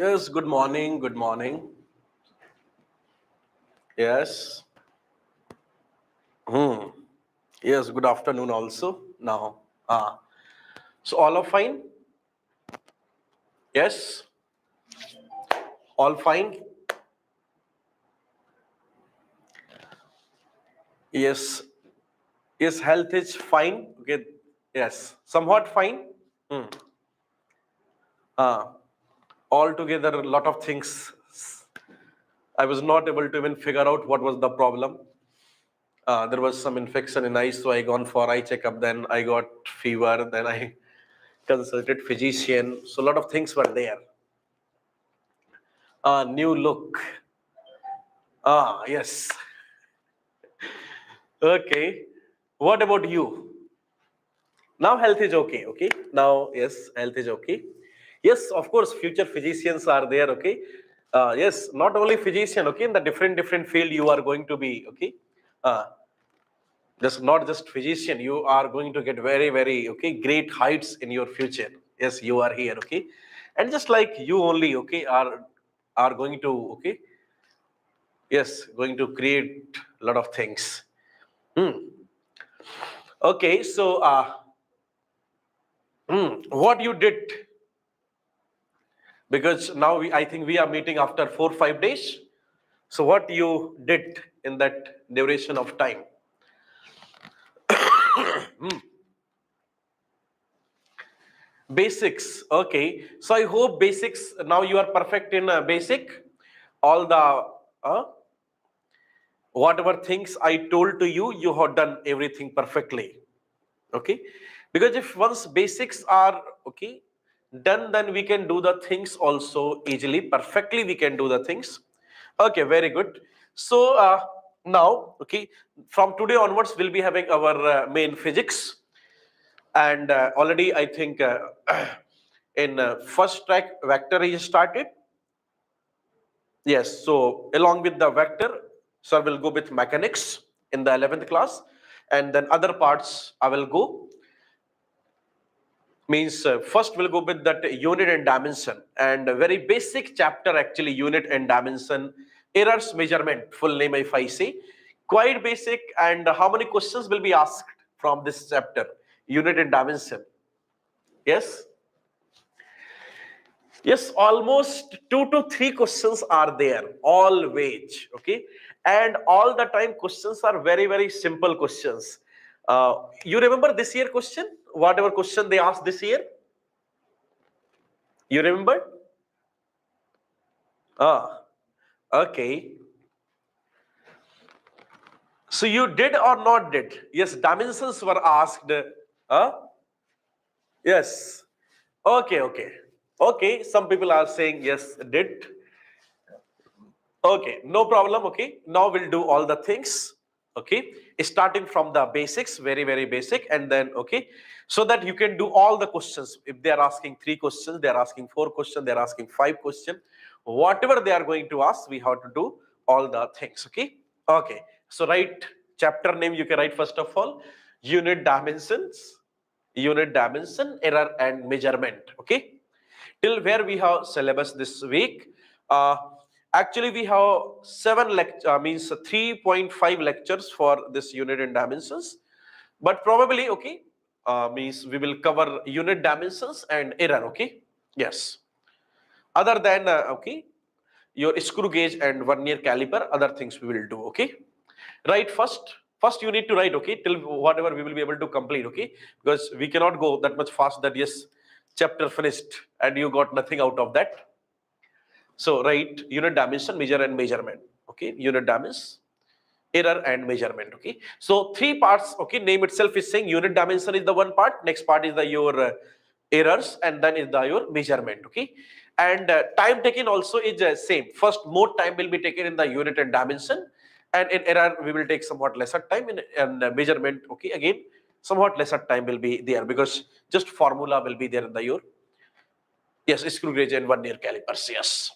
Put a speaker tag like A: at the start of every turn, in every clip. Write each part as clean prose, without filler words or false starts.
A: Yes, good morning, good morning. Yes. Hmm. Yes, good afternoon also. Now, so all are fine? Yes, all fine? Yes, yes, health is fine. Okay, yes, somewhat fine. Hmm. Uh, Altogether, a lot of things. I was not able to even figure out what was the problem. There was some infection in eyes, so I gone for eye checkup. Then I got fever. Then I consulted physician. So a lot of things were there. New look. Yes. Okay. What about you? Now health is okay. Okay. Now, yes, health is okay. Yes, of course, future physicians are there. Okay. Yes, not only physician. Okay, in the different field you are going to be. Okay. Uh, just not just physician. You are going to get very okay great heights in your future. Yes, you are here. Okay, and just like you only. Okay, are going to. Okay. Yes, going to create a lot of things. Hmm. Okay, so what you did, because now I think we are meeting after 4 5 days. So what you did in that duration of time? Basics. Okay, so I hope basics. Now you are perfect in basic. All the whatever things I told to you, you have done everything perfectly. Okay, because if once basics are okay done, then we can do the things also easily, perfectly we can do the things. Okay, very good. So now, okay, from today onwards we'll be having our main physics, and already I think in first track vector is started. Yes, so along with the vector, sir will go with mechanics in the 11th class, and then other parts I will go. Means first we'll go with that unit and dimension, and a very basic chapter actually, unit and dimension, errors measurement, full name if I say, quite basic. And how many questions will be asked from this chapter, unit and dimension? Yes, yes, almost 2 to 3 questions are there always. Okay, and all the time questions are very simple questions. You remember this year question, whatever question they asked this year? You remember? Ah, okay. So you did or not did? Yes, dimensions were asked. Huh? Yes. Okay. Okay, some people are saying yes, did. Okay, no problem. Okay, now we'll do all the things. Okay, starting from the basics, very basic, and then okay, so that you can do all the questions. If they are asking 3 questions, they are asking 4 questions, they are asking 5 questions, whatever they are going to ask, we have to do all the things. Okay, okay. So write chapter name. You can write first of all, unit dimensions, unit dimension, error and measurement. Okay, till where we have syllabus this week. uh, Actually we have 7 lecture, means 3.5 lectures for this unit and dimensions, but probably okay, means we will cover unit dimensions and error. Okay, yes, other than okay, your screw gauge and vernier caliper, other things we will do. Okay, right, first you need to write, okay, till whatever we will be able to complete. Okay, because we cannot go that much fast that yes, chapter finished and you got nothing out of that. So write unit dimension, measure and measurement. Okay, unit dimension, error and measurement. Okay, so 3 parts. Okay, name itself is saying unit dimension is the one part, next part is the your errors, and then is the your measurement. Okay, and time taken also is same. First more time will be taken in the unit and dimension, and in error we will take somewhat lesser time. In measurement, okay, again somewhat lesser time will be there, because just formula will be there in the your, yes, screw gauge and vernier calipers. Yes.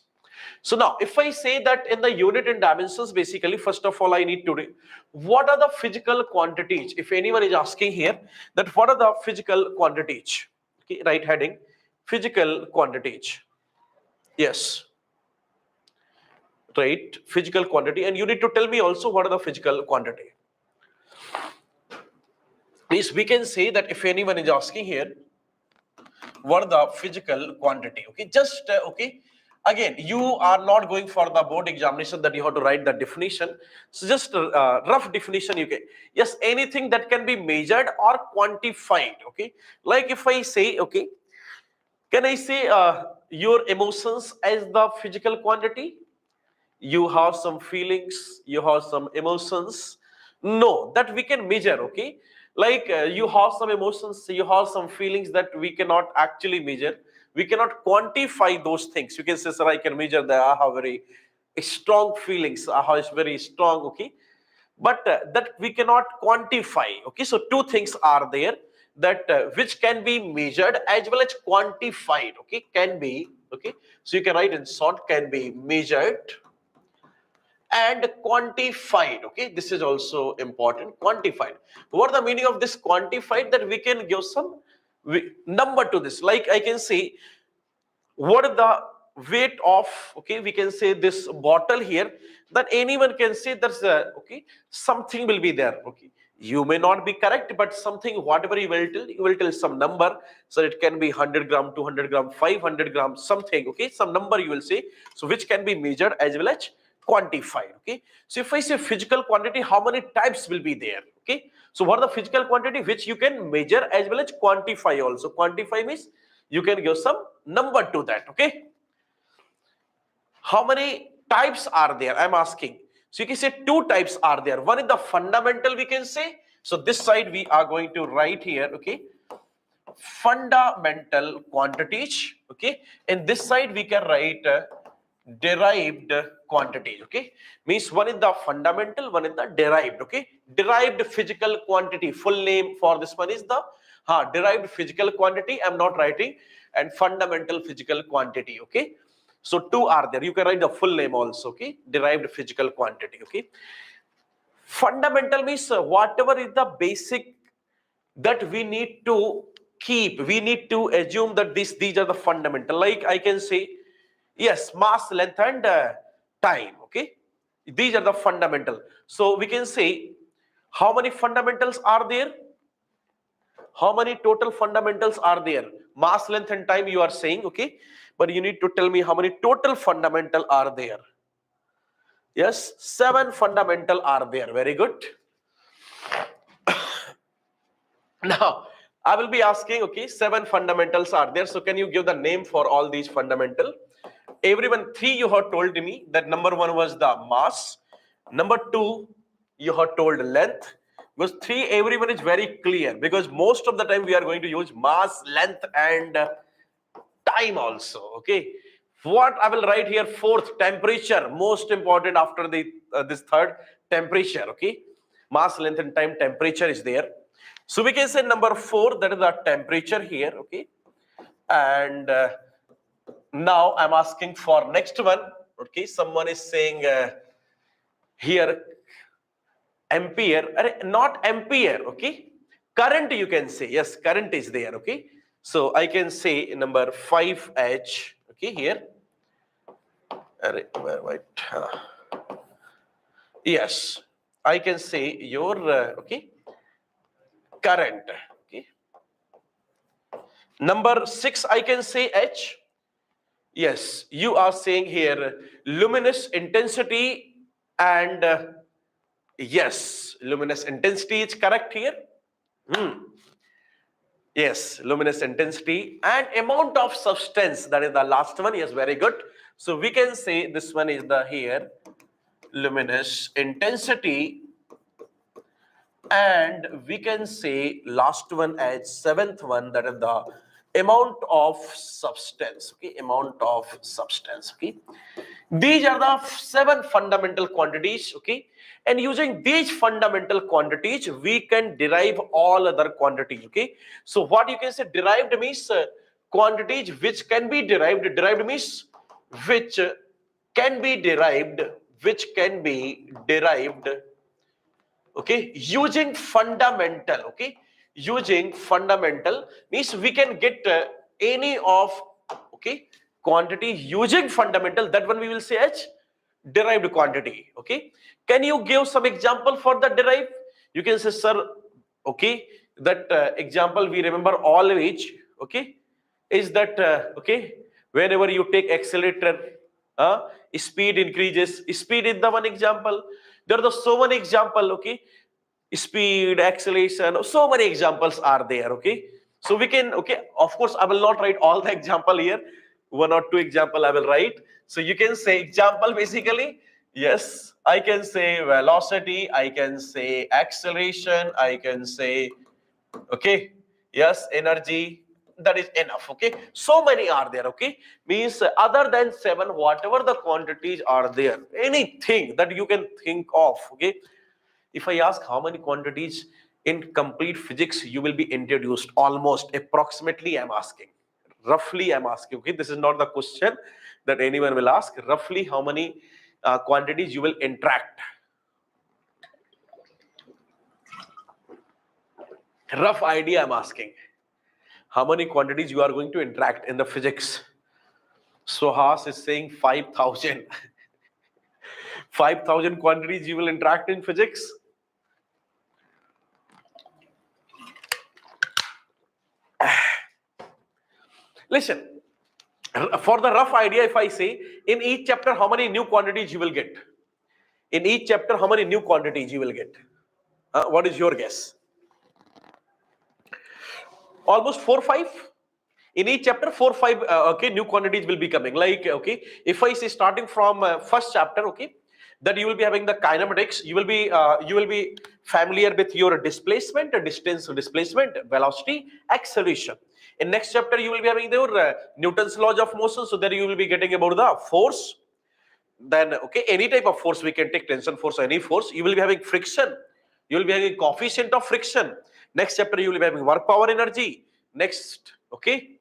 A: So now, if I say that in the unit and dimensions, basically, first of all, I need to read what are the physical quantities. If anyone is asking here that what are the physical quantities, okay, right heading, physical quantities. Yes. Right, physical quantity, and you need to tell me also what are the physical quantity. Please, we can say that if anyone is asking here, what are the physical quantity? Okay, just okay. Again, you are not going for the board examination that you have to write the definition. So just rough definition you can. Yes, anything that can be measured or quantified. Okay, like if I say, okay, can I say your emotions as the physical quantity? You have some feelings, you have some emotions. No, that we can measure, okay? Like you have some emotions, you have some feelings that we cannot actually measure. We cannot quantify those things. You can say, sir, I can measure that I have very strong feelings, I have very strong, okay? But that we cannot quantify, okay? So two things are there that which can be measured as well as quantified, okay? Can be, okay? So you can write in short, can be measured and quantified. Okay, this is also important. Quantified, what the meaning of this quantified? That we can give some number to this. Like I can say what is the weight of, okay, we can say this bottle here. Then anyone can say there's a, okay, something will be there. Okay, you may not be correct, but something, whatever you will tell some number. So it can be 100 gram, 200 gram, 500 gram, something, okay, some number you will say. So which can be measured as well as quantified. Okay, so if I say physical quantity, how many types will be there? Okay, so what are the physical quantity which you can measure as well as quantify also? Quantify means you can give some number to that. Okay, how many types are there, I'm asking? So you can say two types are there. One is the fundamental, we can say. So this side we are going to write here, okay, fundamental quantities. Okay, and this side we can write derived quantities. Okay, means one is the fundamental, one is the derived. Okay, derived physical quantity, full name for this one is the derived physical quantity, I'm not writing, and fundamental physical quantity. Okay, so two are there, you can write the full name also. Okay, derived physical quantity. Okay, fundamental means whatever is the basic that we need to keep, we need to assume that these are the fundamental. Like I can say, yes, mass, length, and time. Okay, these are the fundamental. So we can say how many fundamentals are there, how many total fundamentals are there? Mass, length, and time you are saying, okay, but you need to tell me how many total fundamental are there. Yes, 7 fundamental are there. Very good. Now, I will be asking, okay, 7 fundamentals are there. So can you give the name for all these fundamental? Everyone, 3 you have told me that number 1 was the mass. Number 2, you have told length. Because 3, everyone is very clear. Because most of the time we are going to use mass, length, and time also. Okay. What I will write here, 4th, temperature. Most important after the this 3rd, temperature. Okay. Mass, length, and time, temperature is there. So we can say number 4, that is the temperature here, okay? And now I'm asking for next one, okay? Someone is saying here ampere, not ampere, okay? Current you can say, yes, current is there, okay? So I can say number 5H, okay, here. Wait. Yes, I can say your, okay, current. Okay. Number 6, I can say H. Yes, you are saying here luminous intensity, and yes, luminous intensity is correct here. Yes, luminous intensity and amount of substance, that is the last one. Yes, very good. So we can say this one is the here luminous intensity, and we can say last one as 7th one, that is the amount of substance. Okay, amount of substance. Okay, these are the 7 fundamental quantities. Okay, and using these fundamental quantities we can derive all other quantities. Okay, so what you can say, derived means quantities which can be derived. Derived means which can be derived, which can be derived, okay, using fundamental. Okay, using fundamental means we can get any of, okay, quantity using fundamental, that one we will say as derived quantity. Okay, can you give some example for the derived? You can say, sir, okay, that example we remember always, okay, is that okay, whenever you take accelerator, speed increases. Speed is the one example. There are the so many example, okay, speed, acceleration, so many examples are there. Okay, so we can, okay, of course I will not write all the example here, one or two example I will write. So you can say example basically, yes, I can say velocity, I can say acceleration, I can say, okay, yes, energy, that is enough. Okay, so many are there. Okay, means other than 7, whatever the quantities are there, anything that you can think of. Okay, if I ask how many quantities in complete physics you will be introduced, almost approximately I'm asking, roughly I'm asking. Okay, this is not the question that anyone will ask. Roughly how many quantities you will interact? Rough idea I'm asking. How many quantities you are going to interact in the physics? Sohas is saying 5,000. 5,000 quantities you will interact in physics. Listen, for the rough idea, if I say in each chapter how many new quantities you will get? In each chapter how many new quantities you will get? What is your guess? Almost 4-5. In each chapter 4-5 okay, new quantities will be coming. Like, okay, if I say starting from first chapter, okay, that you will be having the kinematics, you will be familiar with your displacement, distance, displacement, velocity, acceleration. In next chapter you will be having your Newton's laws of motion, so there you will be getting about the force. Then, okay, any type of force we can take, tension force, any force. You will be having friction, you will be having coefficient of friction. Next chapter you will be having work power energy. Next, okay,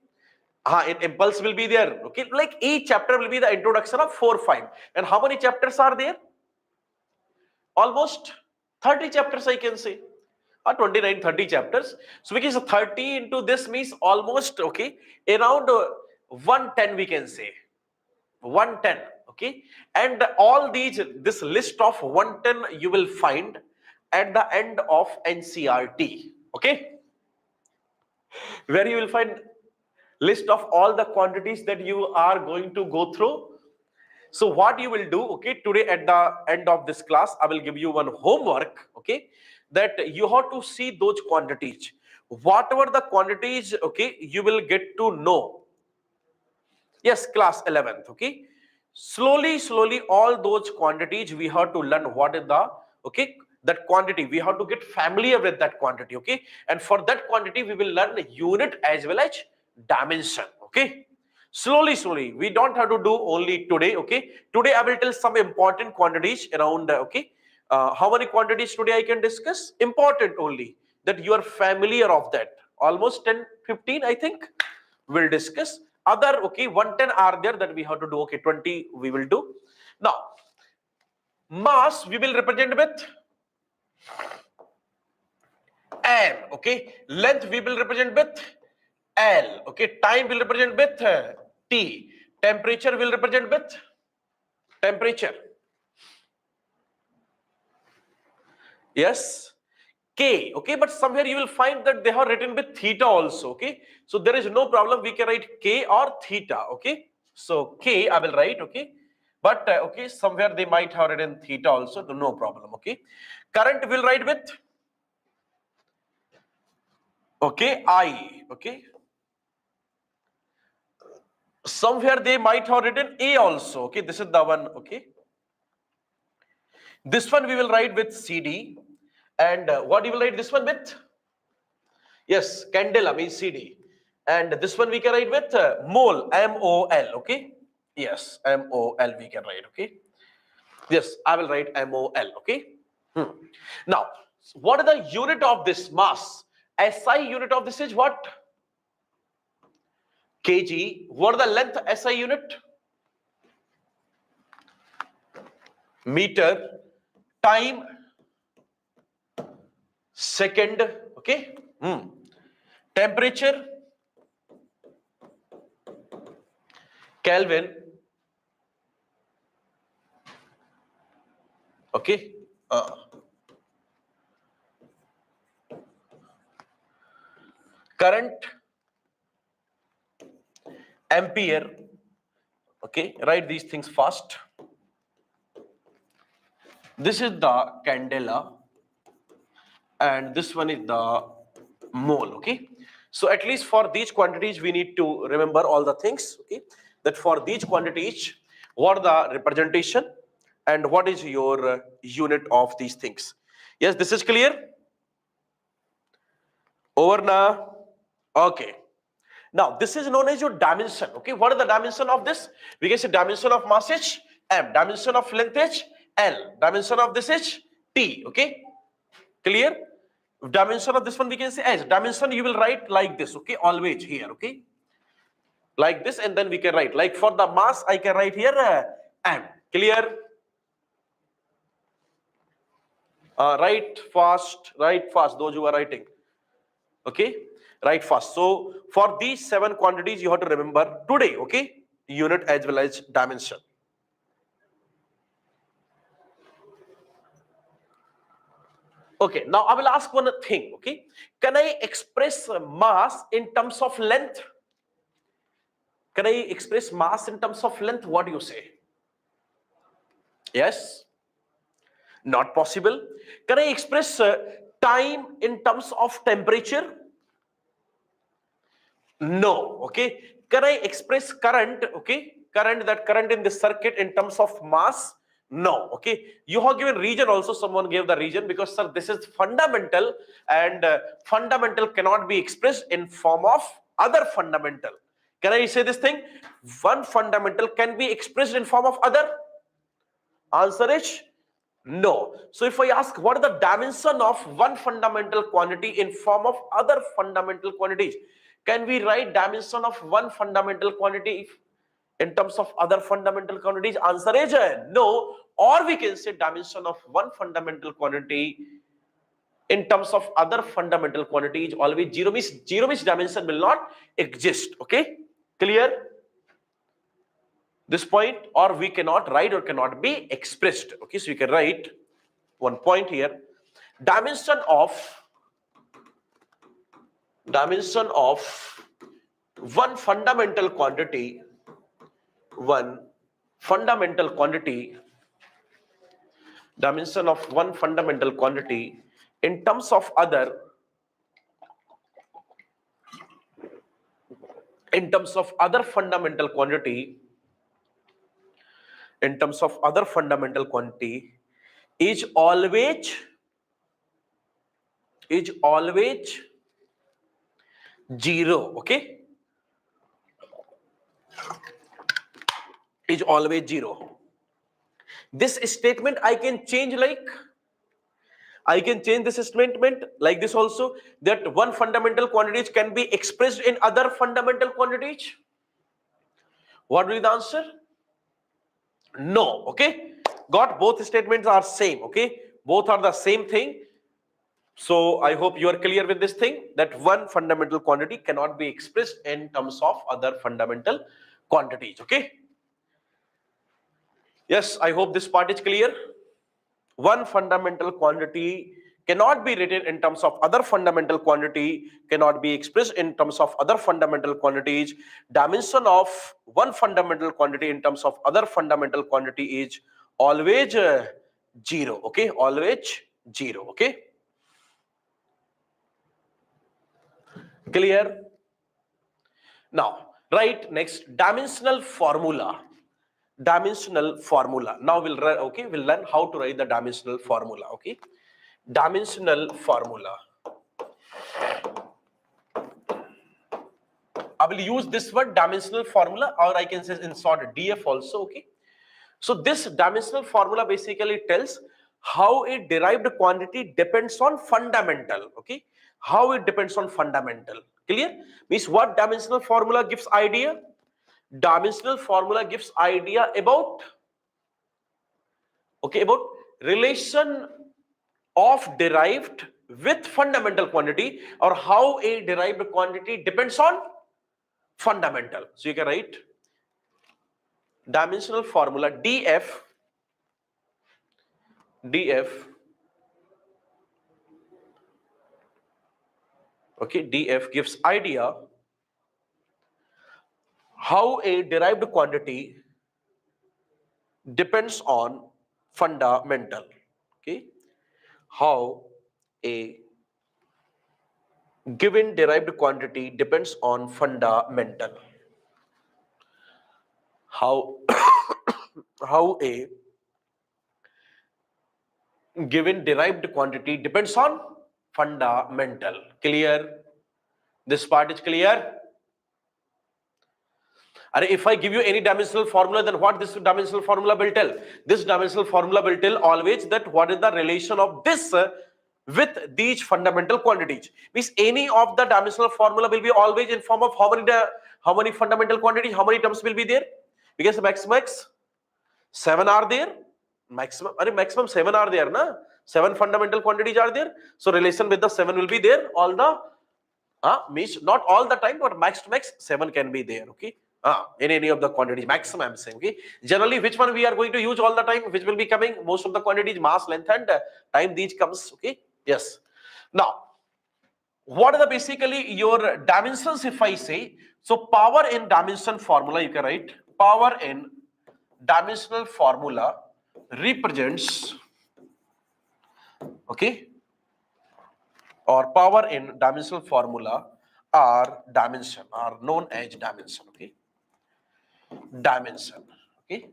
A: impulse will be there. Okay, like each chapter will be the introduction of 4-5. And how many chapters are there? Almost 30 chapters, I can say, or 29-30 chapters. So because 30 into this means almost, okay, around 110 we can say, 110. Okay, and all this list of 110 you will find at the end of NCERT. Okay, where you will find list of all the quantities that you are going to go through. So what you will do, okay, today at the end of this class, I will give you one homework, okay, that you have to see those quantities. Whatever the quantities, okay, you will get to know. Yes, class 11th, okay. Slowly, all those quantities we have to learn what is the, okay, that quantity. We have to get familiar with that quantity, okay. And for that quantity, we will learn unit as well as dimension, okay. Slowly. We don't have to do only today, okay. Today I will tell some important quantities around, okay. How many quantities today I can discuss? Important only, that you are familiar of that. Almost 10-15, I think, we'll discuss. Other, okay, 110 are there that we have to do. Okay, 20 we will do. Now, mass we will represent with M, okay. Length we will represent with L, okay. Time will represent with T. Temperature will represent with temperature. Yes, K, okay. But somewhere you will find that they have written with theta also, okay. So there is no problem. We can write K or theta, okay. So K I will write, okay. But okay, somewhere they might have written theta also, no problem, okay. Current will write with, okay, I, okay. Somewhere they might have written A also, okay. This is the one, okay. This one we will write with CD. And what you will write this one with? Yes, candela means CD. And this one we can write with mole, M-O-L, okay. Yes, M-O-L we can write, okay. Yes, I will write M-O-L, okay. Now, what is the unit of this mass? SI unit of this is what? Kg. What is the length SI unit? Meter. Time, second, okay. Temperature, Kelvin, okay, current, ampere, okay, write these things fast. This is the candela and this one is the mole, okay. So at least for these quantities we need to remember all the things, okay, that for these quantities what the representation and what is your unit of these things. Yes, this is clear. Over now. Okay. Now this is known as your dimension, okay. What is the dimension of this? We can say dimension of mass h, m, dimension of length h, l, dimension of this h, t, okay. Clear? Dimension of this one we can say as dimension, you will write like this, okay, always here, okay, like this, and then we can write like for the mass I can write here m. Clear? Write fast those who are writing, okay, write fast. So for these 7 quantities you have to remember today, okay, unit as well as dimension. Okay, now I will ask one thing, okay, can I express mass in terms of length? Can I express mass in terms of length? What do you say? Yes? Not possible. Can I express time in terms of temperature? No, okay. Can I express current, okay, current in the circuit in terms of mass? No, okay. You have given region also, someone gave the region, because sir this is fundamental and fundamental cannot be expressed in form of other fundamental. Can I say this thing? One fundamental can be expressed in form of other? Answer is no. So if I ask what is the dimension of one fundamental quantity in form of other fundamental quantities, can we write dimension of one fundamental quantity in terms of other fundamental quantities? Answer is no. Or we can say dimension of one fundamental quantity in terms of other fundamental quantities always zero, means dimension will not exist, okay. Clear this point? Or we cannot write or cannot be expressed, okay. So you can write one point here, dimension of one fundamental quantity dimension of one fundamental quantity in terms of other fundamental quantity is always zero, okay, is always zero. This statement I can change this statement like this also, that one fundamental quantities can be expressed in other fundamental quantities. What will be the answer? No, okay. Got, both statements are same, okay, both are the same thing. So I hope you are clear with this thing, that one fundamental quantity cannot be expressed in terms of other fundamental quantities, okay. Yes, I hope this part is clear. One fundamental quantity cannot be written in terms of other fundamental quantity, cannot be expressed in terms of other fundamental quantities. Dimension of one fundamental quantity in terms of other fundamental quantity is always zero, okay, always zero, okay. Clear? Now, right, next, dimensional formula. Now we'll learn how to write the dimensional formula, okay. Dimensional formula, I will use this word dimensional formula, or I can say in short DF also, okay. So this dimensional formula basically tells how a derived quantity depends on fundamental, okay, how it depends on fundamental. Clear? Means what dimensional formula gives idea? Dimensional formula gives idea about, okay, about relation of derived with fundamental quantity, or how a derived quantity depends on fundamental. So you can write dimensional formula df okay, df gives idea how a derived quantity depends on fundamental. Okay, how a given derived quantity depends on fundamental. How how a given derived quantity depends on fundamental. Clear? This part is clear? And if I give you any dimensional formula, then what this dimensional formula will tell? This dimensional formula will tell always that what is the relation of this with these fundamental quantities. Means any of the dimensional formula will be always in form of how many fundamental quantities, how many terms will be there? Because max 7 are there. Maximum 7 are there, na? 7 fundamental quantities are there. So relation with the 7 will be there. All the means not all the time, but max to max 7 can be there. Okay. In any of the quantities, maximum I'm saying. Okay. Generally, which one we are going to use all the time? Which will be coming? Most of the quantities, mass, length, and time. These comes. Okay. Yes. Now, what are the basically your dimensions? If I say so, power in dimension formula you can write power in dimensional formula represents, okay, or power in dimensional formula are dimension, are known as dimension. Okay, dimension. Okay,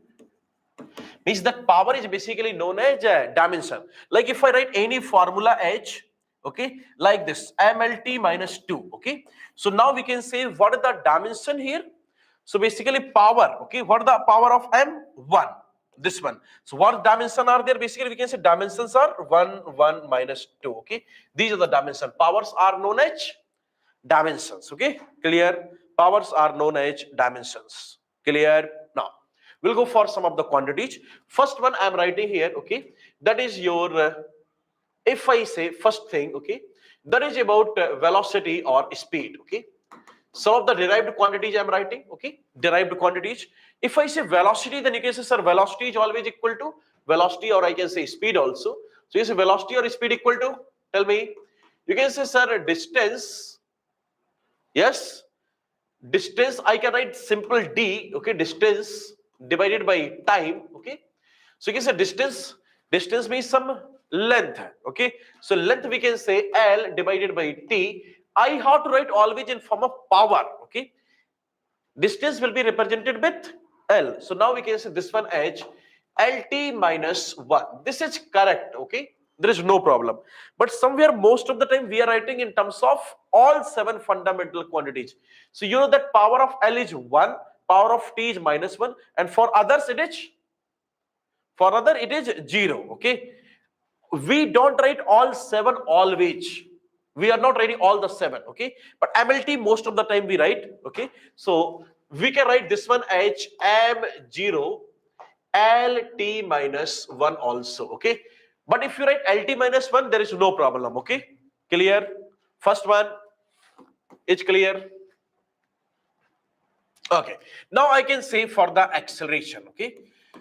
A: means that power is basically known as dimension. Like if I write any formula H, okay, like this MLT minus 2. Okay, so now we can say what is the dimension here. So basically power, okay, what is the power of M? 1. This one. So what dimension are there? Basically we can say dimensions are 1, 1, minus 2. Okay, these are the dimension. Powers are known as dimensions. Okay, clear? Powers are known as dimensions. Clear? Now we'll go for some of the quantities. First one I'm writing here. Okay, that is your if I say first thing, okay, that is about velocity or speed. Okay, some of the derived quantities I'm writing. Okay, derived quantities. If I say velocity, then you can say, sir, velocity is always equal to velocity, or I can say speed also. So you say velocity or speed equal to, tell me. You can say, sir, distance. Yes, distance I can write simple d. Okay, distance divided by time. Okay, so you can say distance means some length. Okay, so length we can say L divided by T. I have to write always in form of power. Okay, distance will be represented with L. So now we can say this one H LT minus 1. This is correct. Okay, there is no problem. But somewhere most of the time we are writing in terms of all 7 fundamental quantities. So you know that power of L is 1, power of T is minus 1, and for others it is 0. Okay, we don't write all 7 always. We are not writing all the 7. Okay, but MLT most of the time we write. Okay, so we can write this one H M0 LT minus 1 also. Okay, but if you write LT minus 1, there is no problem. Okay, clear? First one is clear. Okay, now I can say for the acceleration. Okay,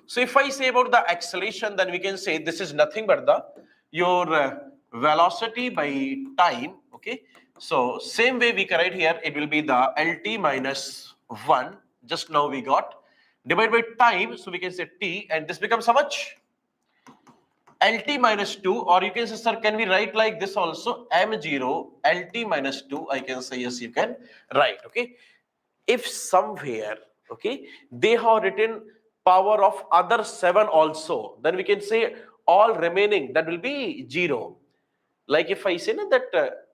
A: so if I say about the acceleration, then we can say this is nothing but the your velocity by time. Okay, so same way we can write here, it will be the LT minus 1. Just now we got divided by time, so we can say T, and this becomes how much? LT minus 2, or you can say, sir, can we write like this also? M0 LT minus 2. I can say yes, you can write. Okay, if somewhere, okay, they have written power of other 7 also, then we can say all remaining, that will be 0. Like if I say that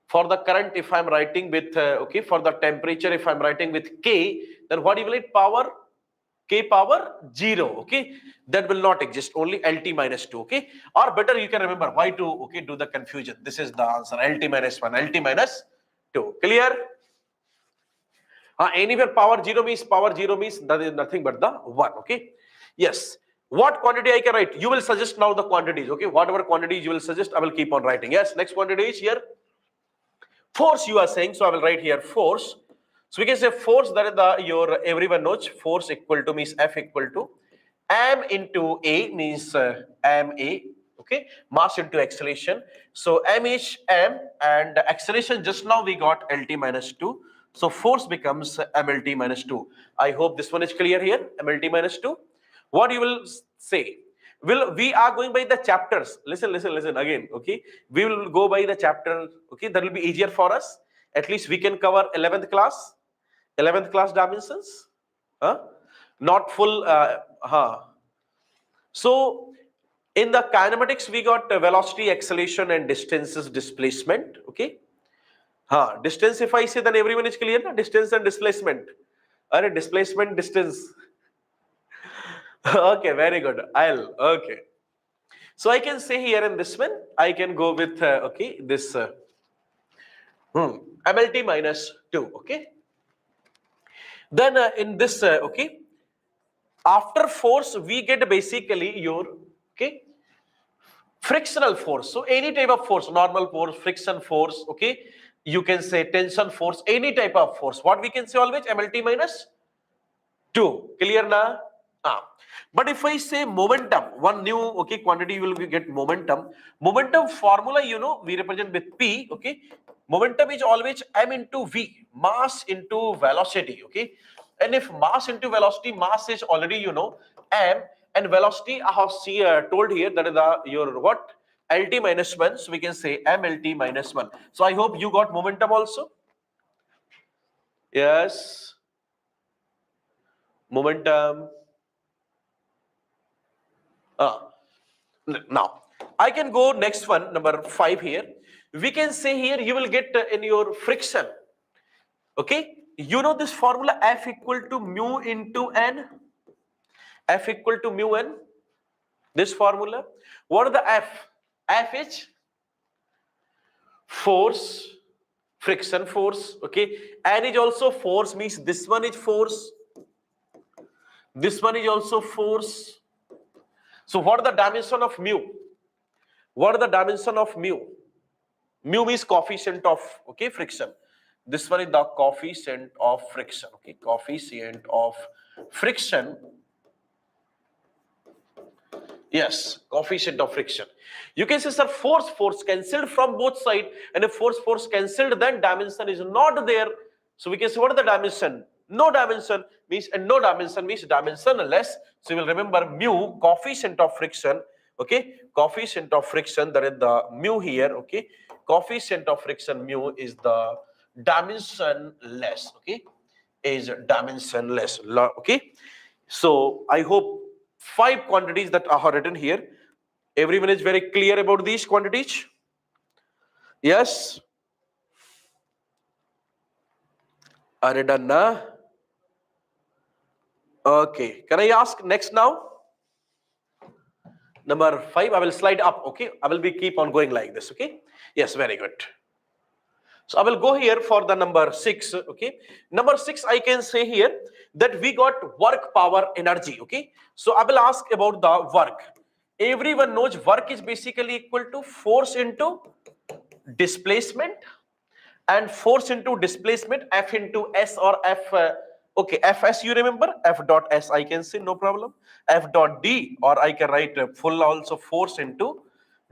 A: for the current, if I'm writing with okay, for the temperature, if I'm writing with K, then what you will write? Power K power 0. Okay, that will not exist, only LT minus 2. Okay, or better you can remember why to, okay, do the confusion. This is the answer, LT minus 1, LT minus 2. Clear? Anywhere power 0 means that is nothing but the 1. Okay, yes. What quantity I can write? You will suggest now the quantities. Okay, whatever quantities you will suggest, I will keep on writing. Yes, next quantity is here force, you are saying, so I will write here force. So we can say force, that is your everyone knows force equal to means F equal to m into A means ma, okay, mass into acceleration. So m is m and acceleration just now we got LT minus 2. So force becomes MLT minus 2. I hope this one is clear here, MLT minus 2. What you will say? We are going by the chapters. Listen again, okay? We will go by the chapter, okay? That will be easier for us. At least we can cover 11th class dimensions, huh? Not full, So in the kinematics, we got velocity, acceleration, and distances, displacement, okay? Distance, if I say, then everyone is clear, na? Distance and displacement. Displacement, distance. Okay, very good. Okay. So I can say here in this one, I can go with, okay, this MLT minus 2, okay? Then in this, okay, after force, we get basically your, okay, frictional force. So any type of force, normal force, friction force, okay, you can say tension force, any type of force. What we can say always, MLT minus 2. Clear na? But if I say momentum, one new, okay, quantity, you will get momentum. Momentum formula, you know, we represent with P, okay. Momentum is always m into v, mass into velocity, okay. And if mass into velocity, mass is already, you know, m, and velocity I have told here, that is your what? LT minus 1. So we can say MLT minus 1. So I hope you got momentum also. Yes. Momentum. Now, I can go next one, number 5 here. We can say here you will get in your friction. Okay, you know this formula, F equal to mu into N. F equal to mu N. This formula. What is the F? F is force, friction force. Okay, N is also force, means this one is force. This one is also force. So what is the dimension of mu? What is the dimension of mu? Mu means coefficient of, okay, friction. This one is the coefficient of friction. Okay, coefficient of friction. Yes, coefficient of friction. You can say, sir, force cancelled from both sides, and if force cancelled, then dimension is not there. So we can say, what is the dimension? No dimension means, and no dimension means dimensionless. So you will remember mu, coefficient of friction. Okay, coefficient of friction, that is the mu here. Okay, coefficient of friction mu is the dimensionless. Okay, is dimensionless. Okay, so I hope 5 quantities that are written here, everyone is very clear about these quantities. Yes, are you done now? Okay, can I ask next now? Number 5, I will slide up. Okay, I will be keep on going like this. Okay, yes, very good. So I will go here for the number 6. Okay, number 6, I can say here that we got work, power, energy. Okay, so I will ask about the work. Everyone knows work is basically equal to force into displacement, and force into displacement, F into S or F. Okay, Fs you remember, F dot S I can say, no problem. F dot D, or I can write full also force into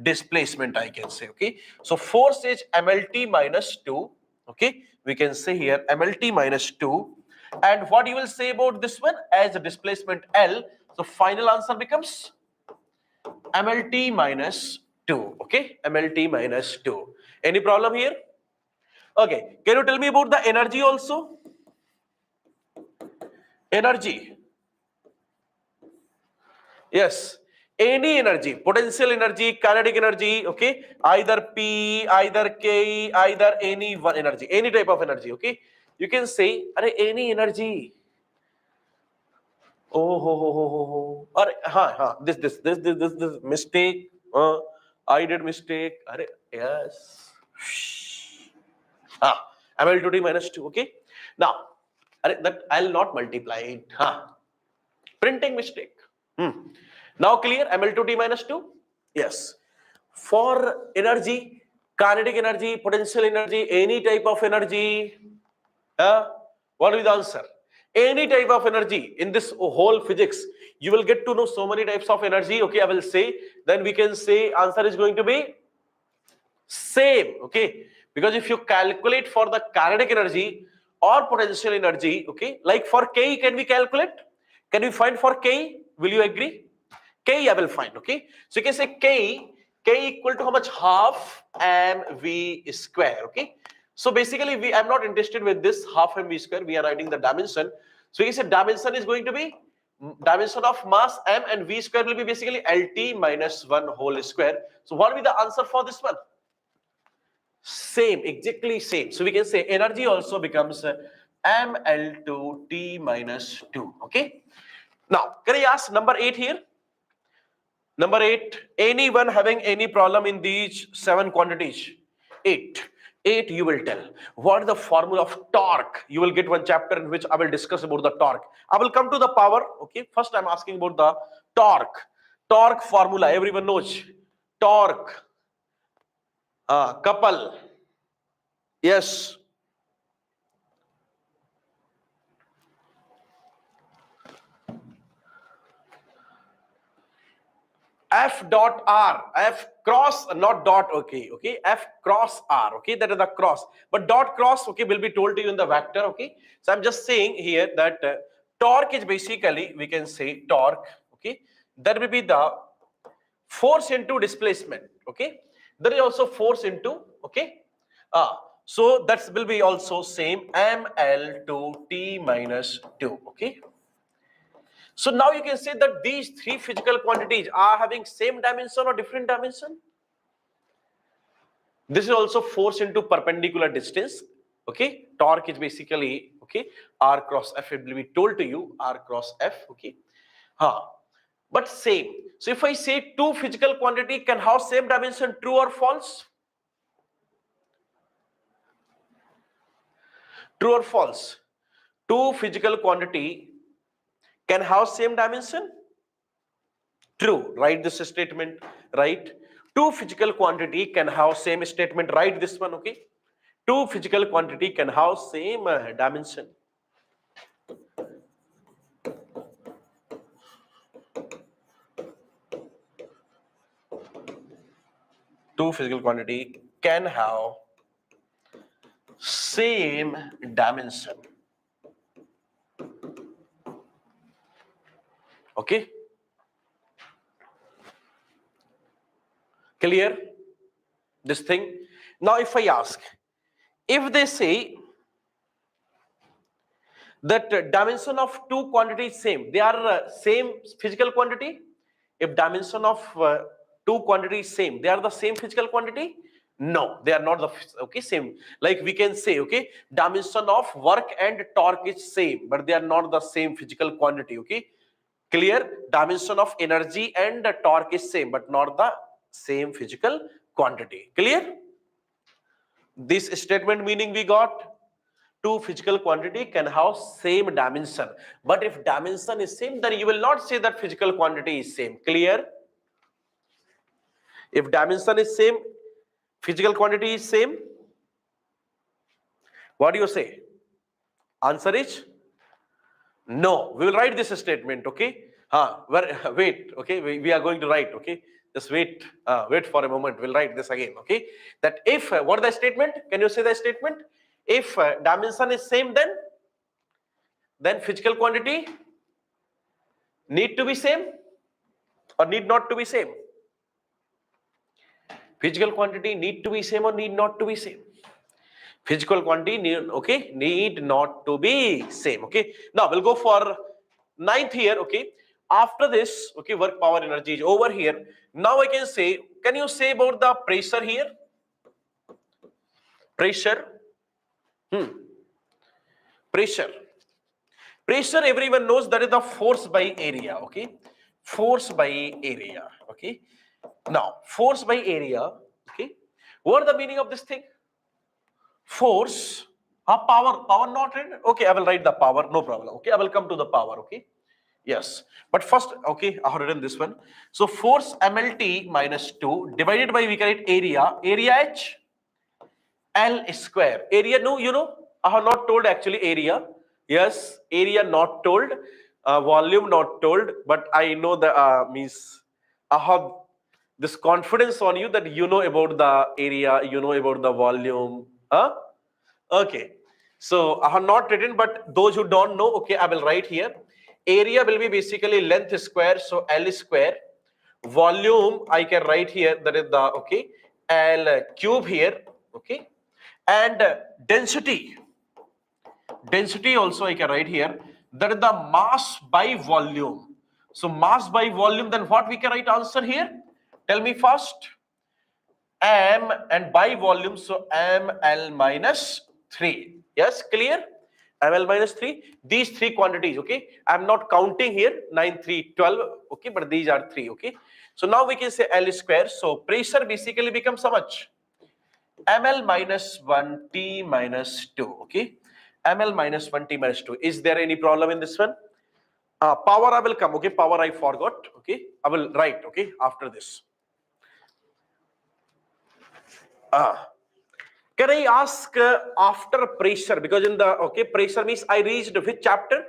A: displacement, I can say. Okay, so force is MLT minus 2. Okay, we can say here MLT minus 2. And what you will say about this one as a displacement L? So final answer becomes MLT minus 2. Okay, MLT minus 2. Any problem here? Okay, can you tell me about the energy also? Energy. Yes, any energy, potential energy, kinetic energy, okay, either P, either K, either any one energy, any type of energy, okay. You can say, any energy. This mistake. I did mistake. Yes. ML to D minus 2. Okay. Now, that I'll not multiply it. Printing mistake. Now clear? ML to D minus 2. Yes. For energy, kinetic energy, potential energy, any type of energy. What will be the answer? Any type of energy in this whole physics, you will get to know so many types of energy. Okay, I will say, then we can say answer is going to be same. Okay, because if you calculate for the kinetic energy or potential energy, okay, like for K, can we calculate? Can we find for K? Will you agree? K I will find. Okay, so you can say K equal to how much? Half mv square. Okay, so basically I'm not interested with this half mv square. We are writing the dimension. So you say dimension is going to be dimension of mass m, and v square will be basically LT minus 1 whole square. So what will be the answer for this one? Same, exactly same. So we can say energy also becomes mL2 T minus 2. Okay. Now, can I ask number 8 here? Number 8, anyone having any problem in these 7 quantities? 8 you will tell. What is the formula of torque? You will get one chapter in which I will discuss about the torque. I will come to the power. Okay. First I'm asking about the torque. Torque formula, everyone knows. Torque. Couple. Yes. F dot R, F cross, not dot, okay, F cross R, okay, that is the cross, but dot cross, okay, will be told to you in the vector, okay. So I'm just saying here that torque is basically, we can say torque, okay, that will be the force into displacement, okay. There is also force into, okay, so that will be also same ml to t minus 2, okay. So now you can say that these 3 physical quantities are having same dimension or different dimension. This is also force into perpendicular distance. Okay, torque is basically, okay, R cross F. It will be told to you R cross F. Okay, but same. So if I say 2 physical quantity can have same dimension, true or false? True or false? 2 physical quantity can have same dimension? True. Write this statement. Right. 2 physical quantity can have same statement. Write this one. Okay. 2 physical quantity can have same dimension. Two physical quantity can have same dimension. Okay. Clear this thing? Now if I ask, if they say that dimension of 2 quantities same, they are same physical quantity. If dimension of 2 quantities same, they are the same physical quantity? No, they are not the same. Like we can say, okay, dimension of work and torque is same, but they are not the same physical quantity. Okay, clear? Dimension of energy and torque is same, but not the same physical quantity. Clear? This statement meaning we got 2 physical quantity can have same dimension, but if dimension is same, then you will not say that physical quantity is same. Clear? If dimension is same, physical quantity is same, what do you say? Answer is no. We will write this statement. Okay, wait, okay, we are going to write. Okay, just wait for a moment. We'll write this again. Okay, that if what is the statement? Can you say the statement? If dimension is same, then physical quantity need to be same or need not to be same? Physical quantity need to be same or need not to be same? Physical quantity need not to be same. Okay, now we'll go for 9th here. Okay, after this, okay, work, power, energy is over here. Now I can say, can you say about the pressure here? Pressure. Pressure, everyone knows that is the force by area. Okay, force by area. Okay, now force by area. Okay, what is the meaning of this thing? Force, power not written. Okay, I will write the power, no problem. Okay, I will come to the power. Okay, yes, but first, okay, I have written this one. So force mlt minus 2 divided by, we can write area h L square. Area, no, I have not told actually area. Yes, area not told, volume not told, but I know the means I have this confidence on you that you know about the area, you know about the volume. Huh? Okay. So I have not written, but those who don't know, okay, I will write here. Area will be basically length square, so L square. Volume I can write here, that is the okay L cube here, okay, and density also I can write here, that is the mass by volume. So mass by volume, then what we can write answer here? Tell me first. M and by volume, so ml minus 3. Yes, clear? Ml minus 3. These three quantities, okay? I'm not counting here 9, 3, 12, okay? But these are 3, okay? So now we can say L square. So pressure basically becomes how much? ml minus 1 T minus 2, okay? ml minus 1 T minus 2. Is there any problem in this one? Power I will come, okay? Power I forgot, okay? I will write, okay? After this. Can I ask after pressure? Because in the okay, pressure means I reached which chapter?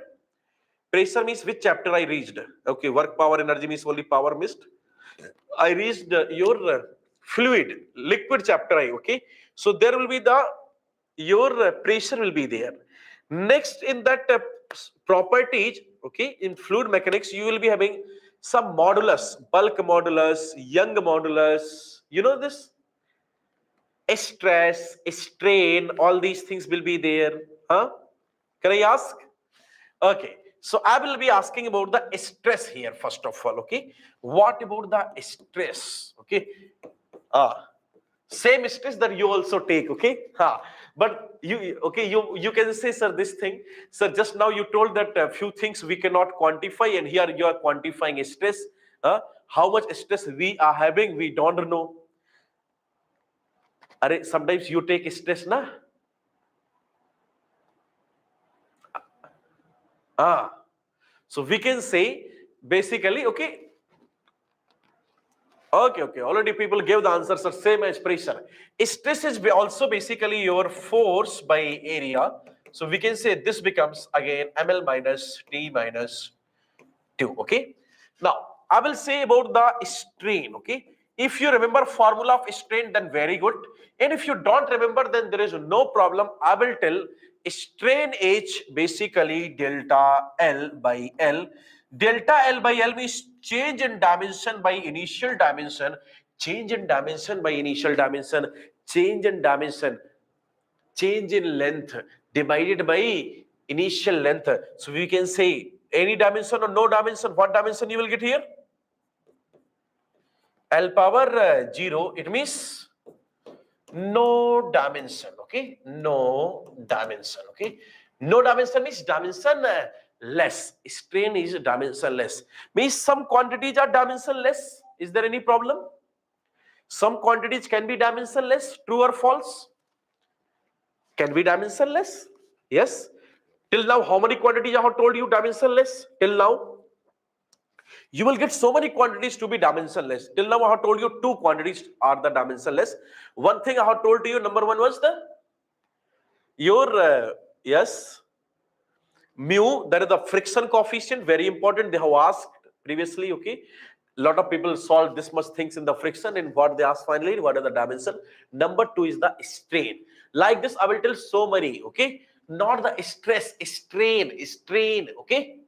A: Pressure means which chapter I reached? Okay, work power energy means only power missed. I reached your fluid, liquid chapter. Okay, so there will be the your pressure will be there. Next in that properties, okay, in fluid mechanics you will be having some modulus, bulk modulus, young modulus. You know this? Stress, strain, all these things will be there. Huh? Can I ask? Okay. So I will be asking about the stress here first of all. Okay. What about the stress? Okay. Same stress that you also take. Okay. But you okay? You can say, sir, this thing. Sir, just now you told that a few things we cannot quantify, and here you are quantifying stress. How much stress we are having, we don't know. Sometimes you take stress, na? So we can say basically, okay. Already people gave the answers are same as pressure. Stress is also basically your force by area. So we can say this becomes again ml minus T minus 2. Okay. Now I will say about the strain. Okay. If you remember formula of strain, then very good. And if you don't remember, then there is no problem. I will tell strain H basically delta L by L. Delta L by L means change in dimension by initial dimension, change in dimension by initial dimension, change in dimension, change in length divided by initial length. So we can say any dimension or no dimension. What dimension you will get here? L power 0. It means no dimension. Okay, no dimension. Okay, no dimension means dimension less. Strain is dimension less. Means some quantities are dimension less. Is there any problem? Some quantities can be dimension less. True or false? Can be dimension less. Yes. Till now, how many quantities I have told you dimension less? Till now, you will get so many quantities to be dimensionless. Till now, I have told you two quantities are the dimensionless. One thing I have told to you, number one was the your yes mu, that is the friction coefficient, very important. They have asked previously. Okay, a lot of people solve this much things in the friction, and what they ask finally, what are the dimension. Number two is the strain. Like this, I will tell so many. Okay, not the stress, strain. Okay,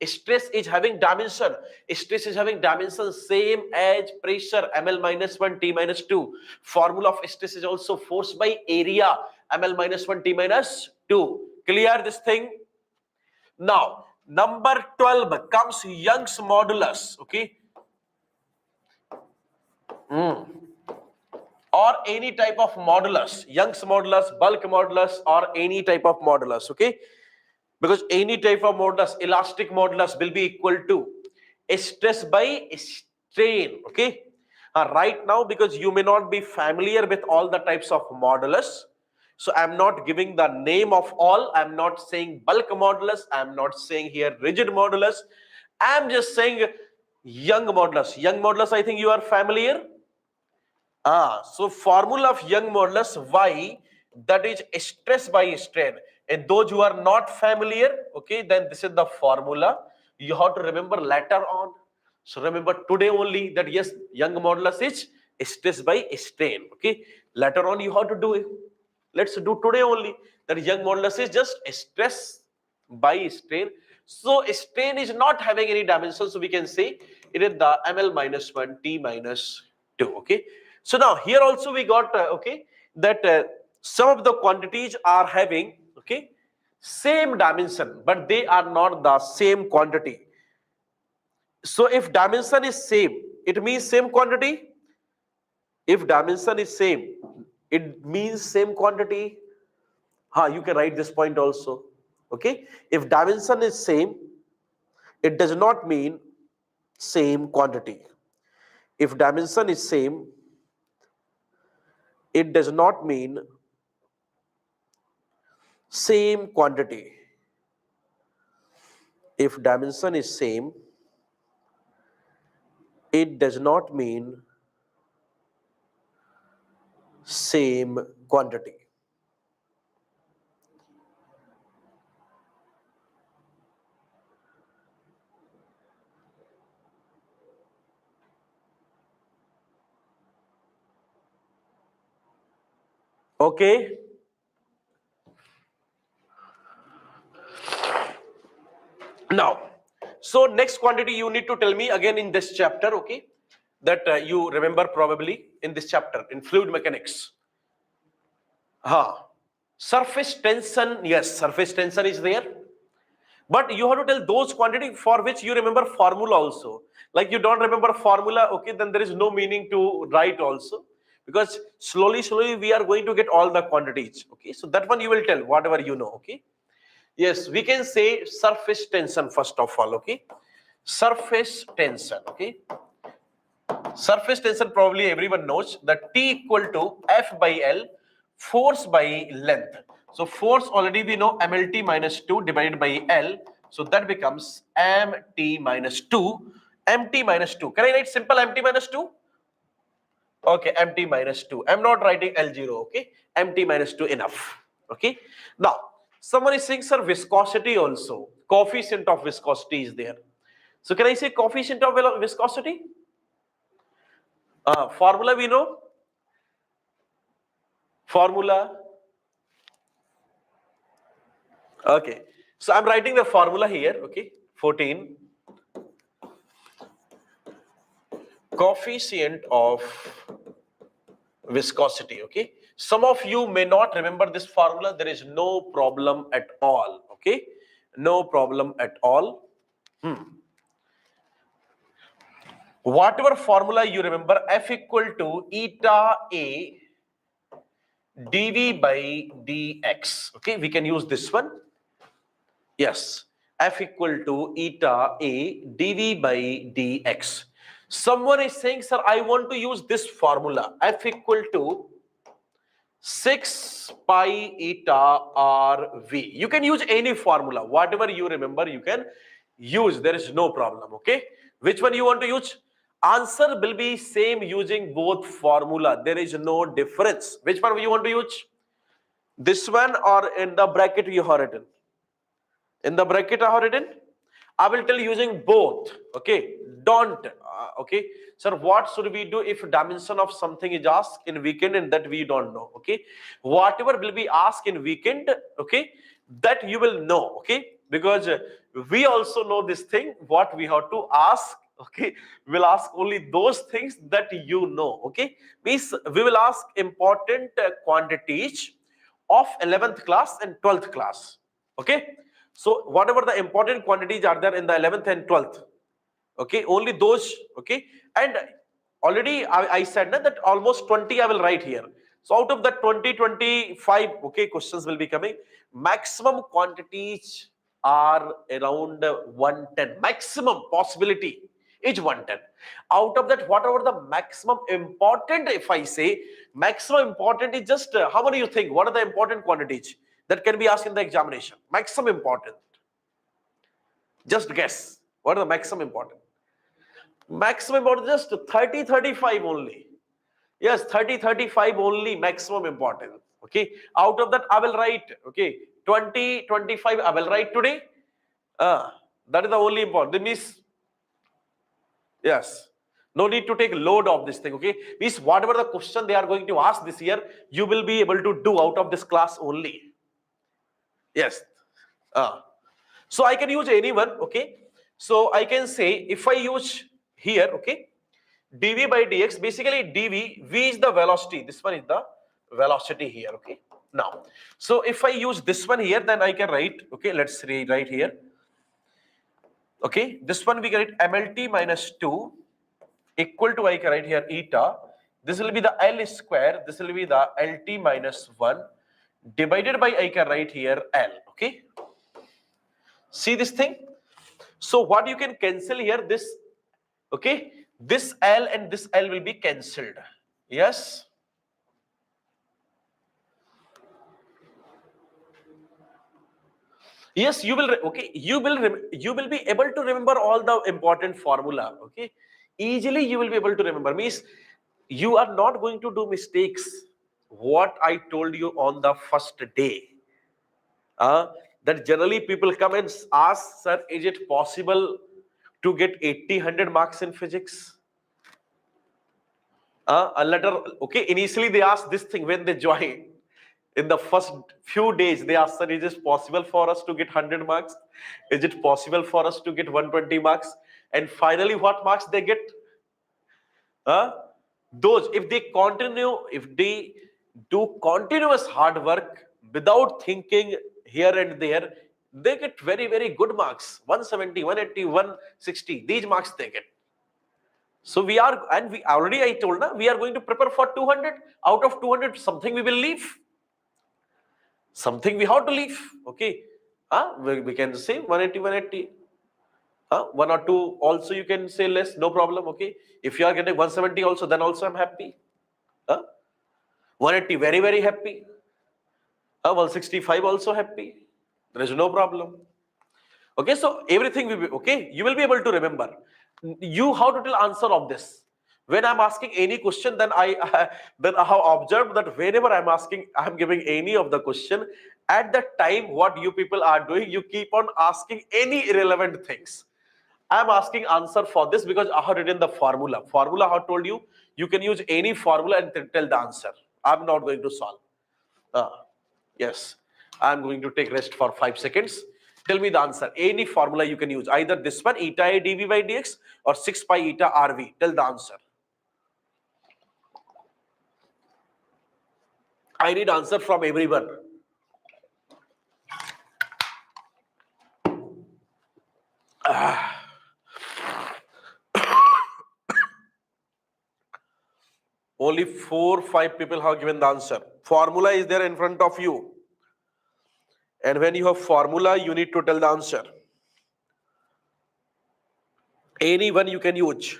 A: stress is having dimension. Stress is having dimension same as pressure, ml minus 1 T minus 2. Formula of stress is also force by area, ml minus 1 T minus 2. Clear this thing? Now, number 12 comes Young's modulus, okay? Or any type of modulus, Young's modulus, bulk modulus, or any type of modulus, okay? Because any type of modulus, elastic modulus will be equal to stress by strain, okay? Right now, because you may not be familiar with all the types of modulus, so I'm not giving the name of all. I'm not saying bulk modulus. I'm not saying here rigid modulus. I'm just saying Young modulus. Young modulus, I think you are familiar. So formula of Young modulus, Y, that is stress by strain. And those who are not familiar, okay, then this is the formula. You have to remember later on. So remember today only that yes, Young modulus is stress by strain. Okay, later on you have to do it. Let's do today only that Young modulus is just stress by strain. So strain is not having any dimension, so we can say it is the ml minus 1 t minus 2. Okay, so now here also we got okay that some of the quantities are having okay same dimension, but they are not the same quantity. So if dimension is same, it means same quantity. If dimension is same, it means same quantity. You can write this point also. Okay, if dimension is same, it does not mean same quantity. If dimension is same, it does not mean same quantity. If dimension is same, it does not mean same quantity. Okay. Now, so next quantity you need to tell me again in this chapter, okay, that you remember probably in this chapter in fluid mechanics. Surface tension, yes, surface tension is there. But you have to tell those quantity for which you remember formula also. Like you don't remember formula, okay, then there is no meaning to write also. Because slowly we are going to get all the quantities. Okay, so that one you will tell whatever you know, okay. Yes, we can say surface tension first of all, okay. Surface tension, okay. Surface tension probably everyone knows that T equal to F by L, force by length. So force already we know mLT minus 2 divided by L. So that becomes mt minus 2. mt minus 2. Can I write simple mt minus 2? Okay, mt minus 2. I'm not writing L0, okay. mt minus 2 enough. Okay. Now, someone is saying, sir, viscosity also. Coefficient of viscosity is there. So can I say coefficient of viscosity? Formula we know. Formula. Okay. So I'm writing the formula here. Okay. 14. Coefficient of viscosity. Okay. Some of you may not remember this formula. There is no problem at all. Okay. No problem at all. Whatever formula you remember, F equal to eta A dV by dx. Okay, we can use this one. Yes, F equal to eta A dV by dx. Someone is saying, sir, I want to use this formula. F equal to 6 pi eta RV. You can use any formula. Whatever you remember, you can use. There is no problem. Okay. Which one you want to use? Answer will be same using both formula. There is no difference. Which one you want to use? This one or in the bracket you have written? In the bracket I have written? I will tell you using both. Okay. Don't. Okay. Sir, what should we do if dimension of something is asked in weekend and that we don't know? Okay. Whatever will be asked in weekend, okay, that you will know. Okay. Because we also know this thing, what we have to ask. Okay, we'll ask only those things that you know. Okay, means we will ask important quantities of 11th class and 12th class. Okay, so whatever the important quantities are there in the 11th and 12th, okay, only those. Okay, and already I said that almost 20 I will write here. So out of that 20, 25, okay, questions will be coming. Maximum quantities are around 110. Maximum possibility is 110. Out of that, whatever the maximum important, if I say maximum important is just how many you think? What are the important quantities that can be asked in the examination? Maximum important. Just guess. What are the maximum important? Maximum important just 30, 35 only. Yes, 30, 35 only maximum important. Okay, out of that I will write, okay, 20, 25 I will write today. That is the only important. That means, yes, no need to take load of this thing, okay? Means whatever the question they are going to ask this year, you will be able to do out of this class only. Yes. So I can use anyone, okay? So I can say if I use here, okay, dv by dx, basically dv, v is the velocity, this one is the velocity here, okay? Now, so if I use this one here, then I can write, okay, let's rewrite here. Okay, this one we can write mlt minus 2 equal to, I can write here eta. This will be the L square, this will be the LT minus 1 divided by, I can write here L, okay? See this thing? So what you can cancel here, this, okay, this L and this L will be cancelled. Yes? Yes, you will, okay, you will be able to remember all the important formula, okay? Easily you will be able to remember. Means you are not going to do mistakes. What I told you on the first day. That generally people come and ask, sir, is it possible to get 80, 100 marks in physics? A letter, okay, initially they ask this thing when they join. In the first few days, they ask, sir, is it possible for us to get 100 marks? Is it possible for us to get 120 marks? And finally, what marks they get? Those, if they continue, if they do continuous hard work without thinking here and there, they get very, very good marks. 170, 180, 160, these marks they get. So we are, and we already, I told you, we are going to prepare for 200. Out of 200, something we will leave. Something we have to leave, okay? We can say 180, 180. 1 or 2 also you can say less, no problem, okay? If you are getting 170 also, then also I'm happy. 180, very, very happy. 165 also happy. There is no problem. Okay, so everything will be, okay? You will be able to remember. You how to tell answer of this. When I'm asking any question, then I have observed that whenever I'm asking, I'm giving any of the question, at that time, what you people are doing, you keep on asking any irrelevant things. I'm asking answer for this because I have written the formula. Formula, I have told you, you can use any formula and tell the answer. I'm not going to solve. Yes, I'm going to take rest for 5 seconds. Tell me the answer. Any formula you can use. Either this one, eta a dv by dx, or 6 pi eta rv. Tell the answer. I need answer from everyone. Only 4 or 5 people have given the answer. Formula is there in front of you. And when you have formula, you need to tell the answer. Any one you can use.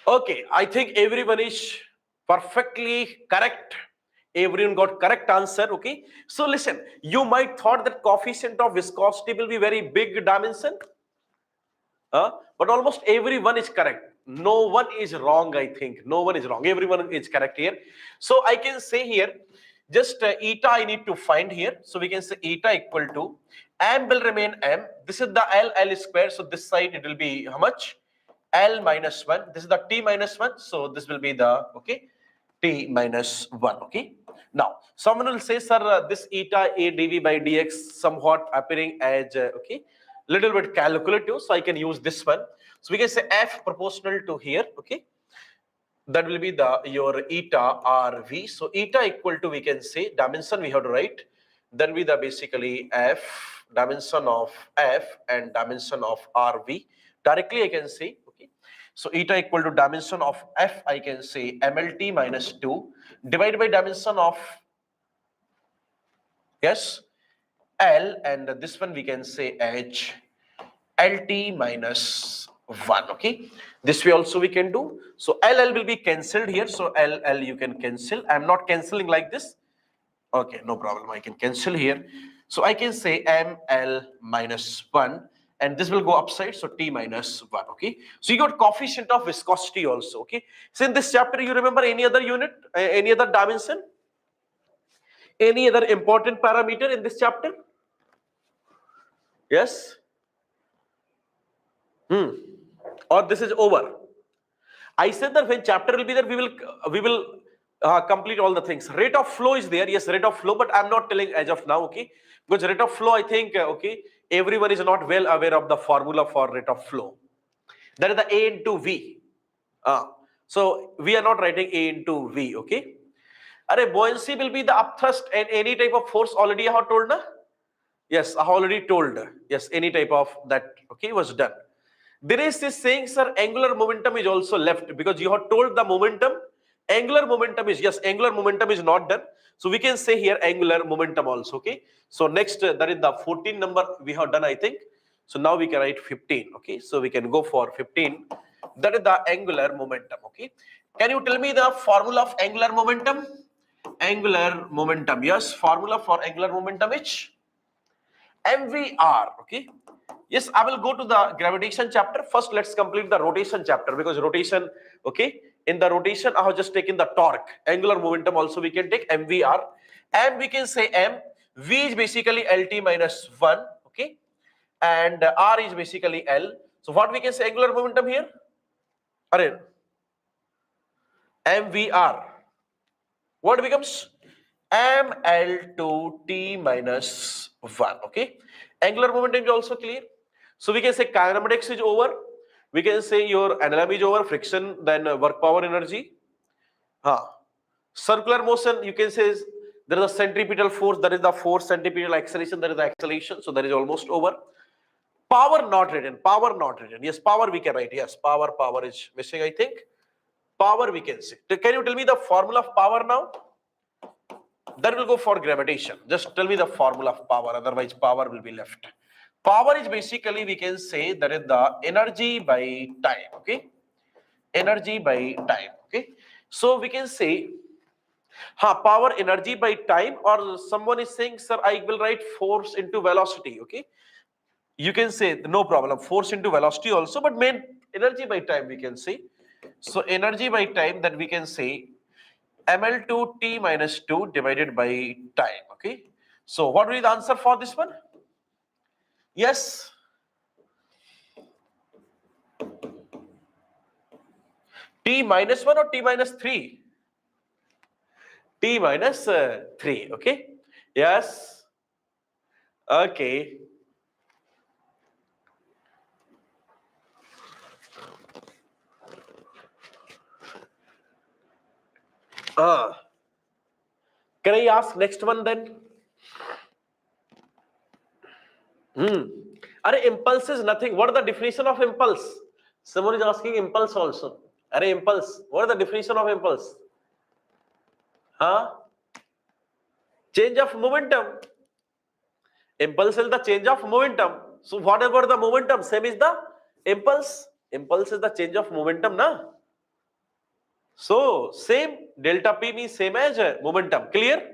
A: Okay, I think everyone is perfectly correct. Everyone got correct answer, okay? So listen, you might thought that coefficient of viscosity will be very big dimension. But almost everyone is correct. No one is wrong, I think. No one is wrong. Everyone is correct here. So I can say here, just eta I need to find here. So we can say eta equal to, m will remain m. This is the L square. So this side it will be how much? L minus 1. This is the t minus 1. So this will be the, okay, t minus 1, okay? Now, someone will say, sir, this eta a dv by dx somewhat appearing as, okay, little bit calculative, so I can use this one. So we can say f proportional to here, okay? That will be the your eta rv. So eta equal to, we can say, dimension we have to write. Then be the basically f, dimension of f and dimension of rv. Directly I can say, okay? So eta equal to dimension of f, I can say mlt minus 2 divided by dimension of, yes, L, and this one we can say h LT minus 1, okay? This way also we can do. So LL will be cancelled here. So LL you can cancel. I'm not cancelling like this. Okay, no problem. I can cancel here. So I can say ML minus 1 and this will go upside, so T minus 1, okay? So you got coefficient of viscosity also, okay? So in this chapter, you remember any other unit, any other dimension? Any other important parameter in this chapter? Yes? Or this is over? I said that when chapter will be there, we will complete all the things. Rate of flow is there, yes, rate of flow, but I'm not telling as of now, okay? Because rate of flow, I think, okay, everyone is not well aware of the formula for rate of flow. That is the A into V. So we are not writing A into V, okay? Buoyancy will be the upthrust and any type of force. Already I have told, na? Yes, I have already told. Yes, any type of that, okay, was done. There is this saying, sir, angular momentum is also left, because you have told the momentum. Angular momentum is, yes, angular momentum is not done. So we can say here angular momentum also, okay? So next, that is the 14 number we have done, I think. So now we can write 15, okay? So we can go for 15. That is the angular momentum, okay? Can you tell me the formula of angular momentum? Angular momentum, yes, formula for angular momentum is MVR, okay? Yes, I will go to the gravitation chapter. First, let's complete the rotation chapter, because rotation, okay? In the rotation, I have just taken the torque. Angular momentum also we can take MVR. And we can say M. V is basically LT minus 1, okay? And R is basically L. So what we can say angular momentum here? MVR. What becomes? ML2T minus 1, okay? Angular momentum is also clear. So we can say kinematics is over. We can say your NLM is over, friction, then work power energy. Circular motion, you can say there is a centripetal force, there is the force, centripetal acceleration, there is the acceleration, so that is almost over. Power not written, power not written. Yes, power we can write. Yes, power is missing, I think. Power we can say. Can you tell me the formula of power now? That will go for gravitation. Just tell me the formula of power, otherwise power will be left. Power is basically, we can say, that is the energy by time, okay? Energy by time, okay? So we can say, power, energy by time, or someone is saying, sir, I will write force into velocity, okay? You can say, no problem, force into velocity also, but main energy by time we can say. So energy by time, that we can say, ML2T minus 2 divided by time, okay? So what will be the answer for this one? Yes. T minus 1 or T minus 3? T minus 3, okay? Yes. Okay. Can I ask next one then? Impulse is nothing. What is the definition of impulse? Someone is asking impulse also. Impulse. What is the definition of impulse? Change of momentum. Impulse is the change of momentum. So whatever the momentum, same is the impulse. Impulse is the change of momentum, na? So same, delta P means same as momentum. Clear?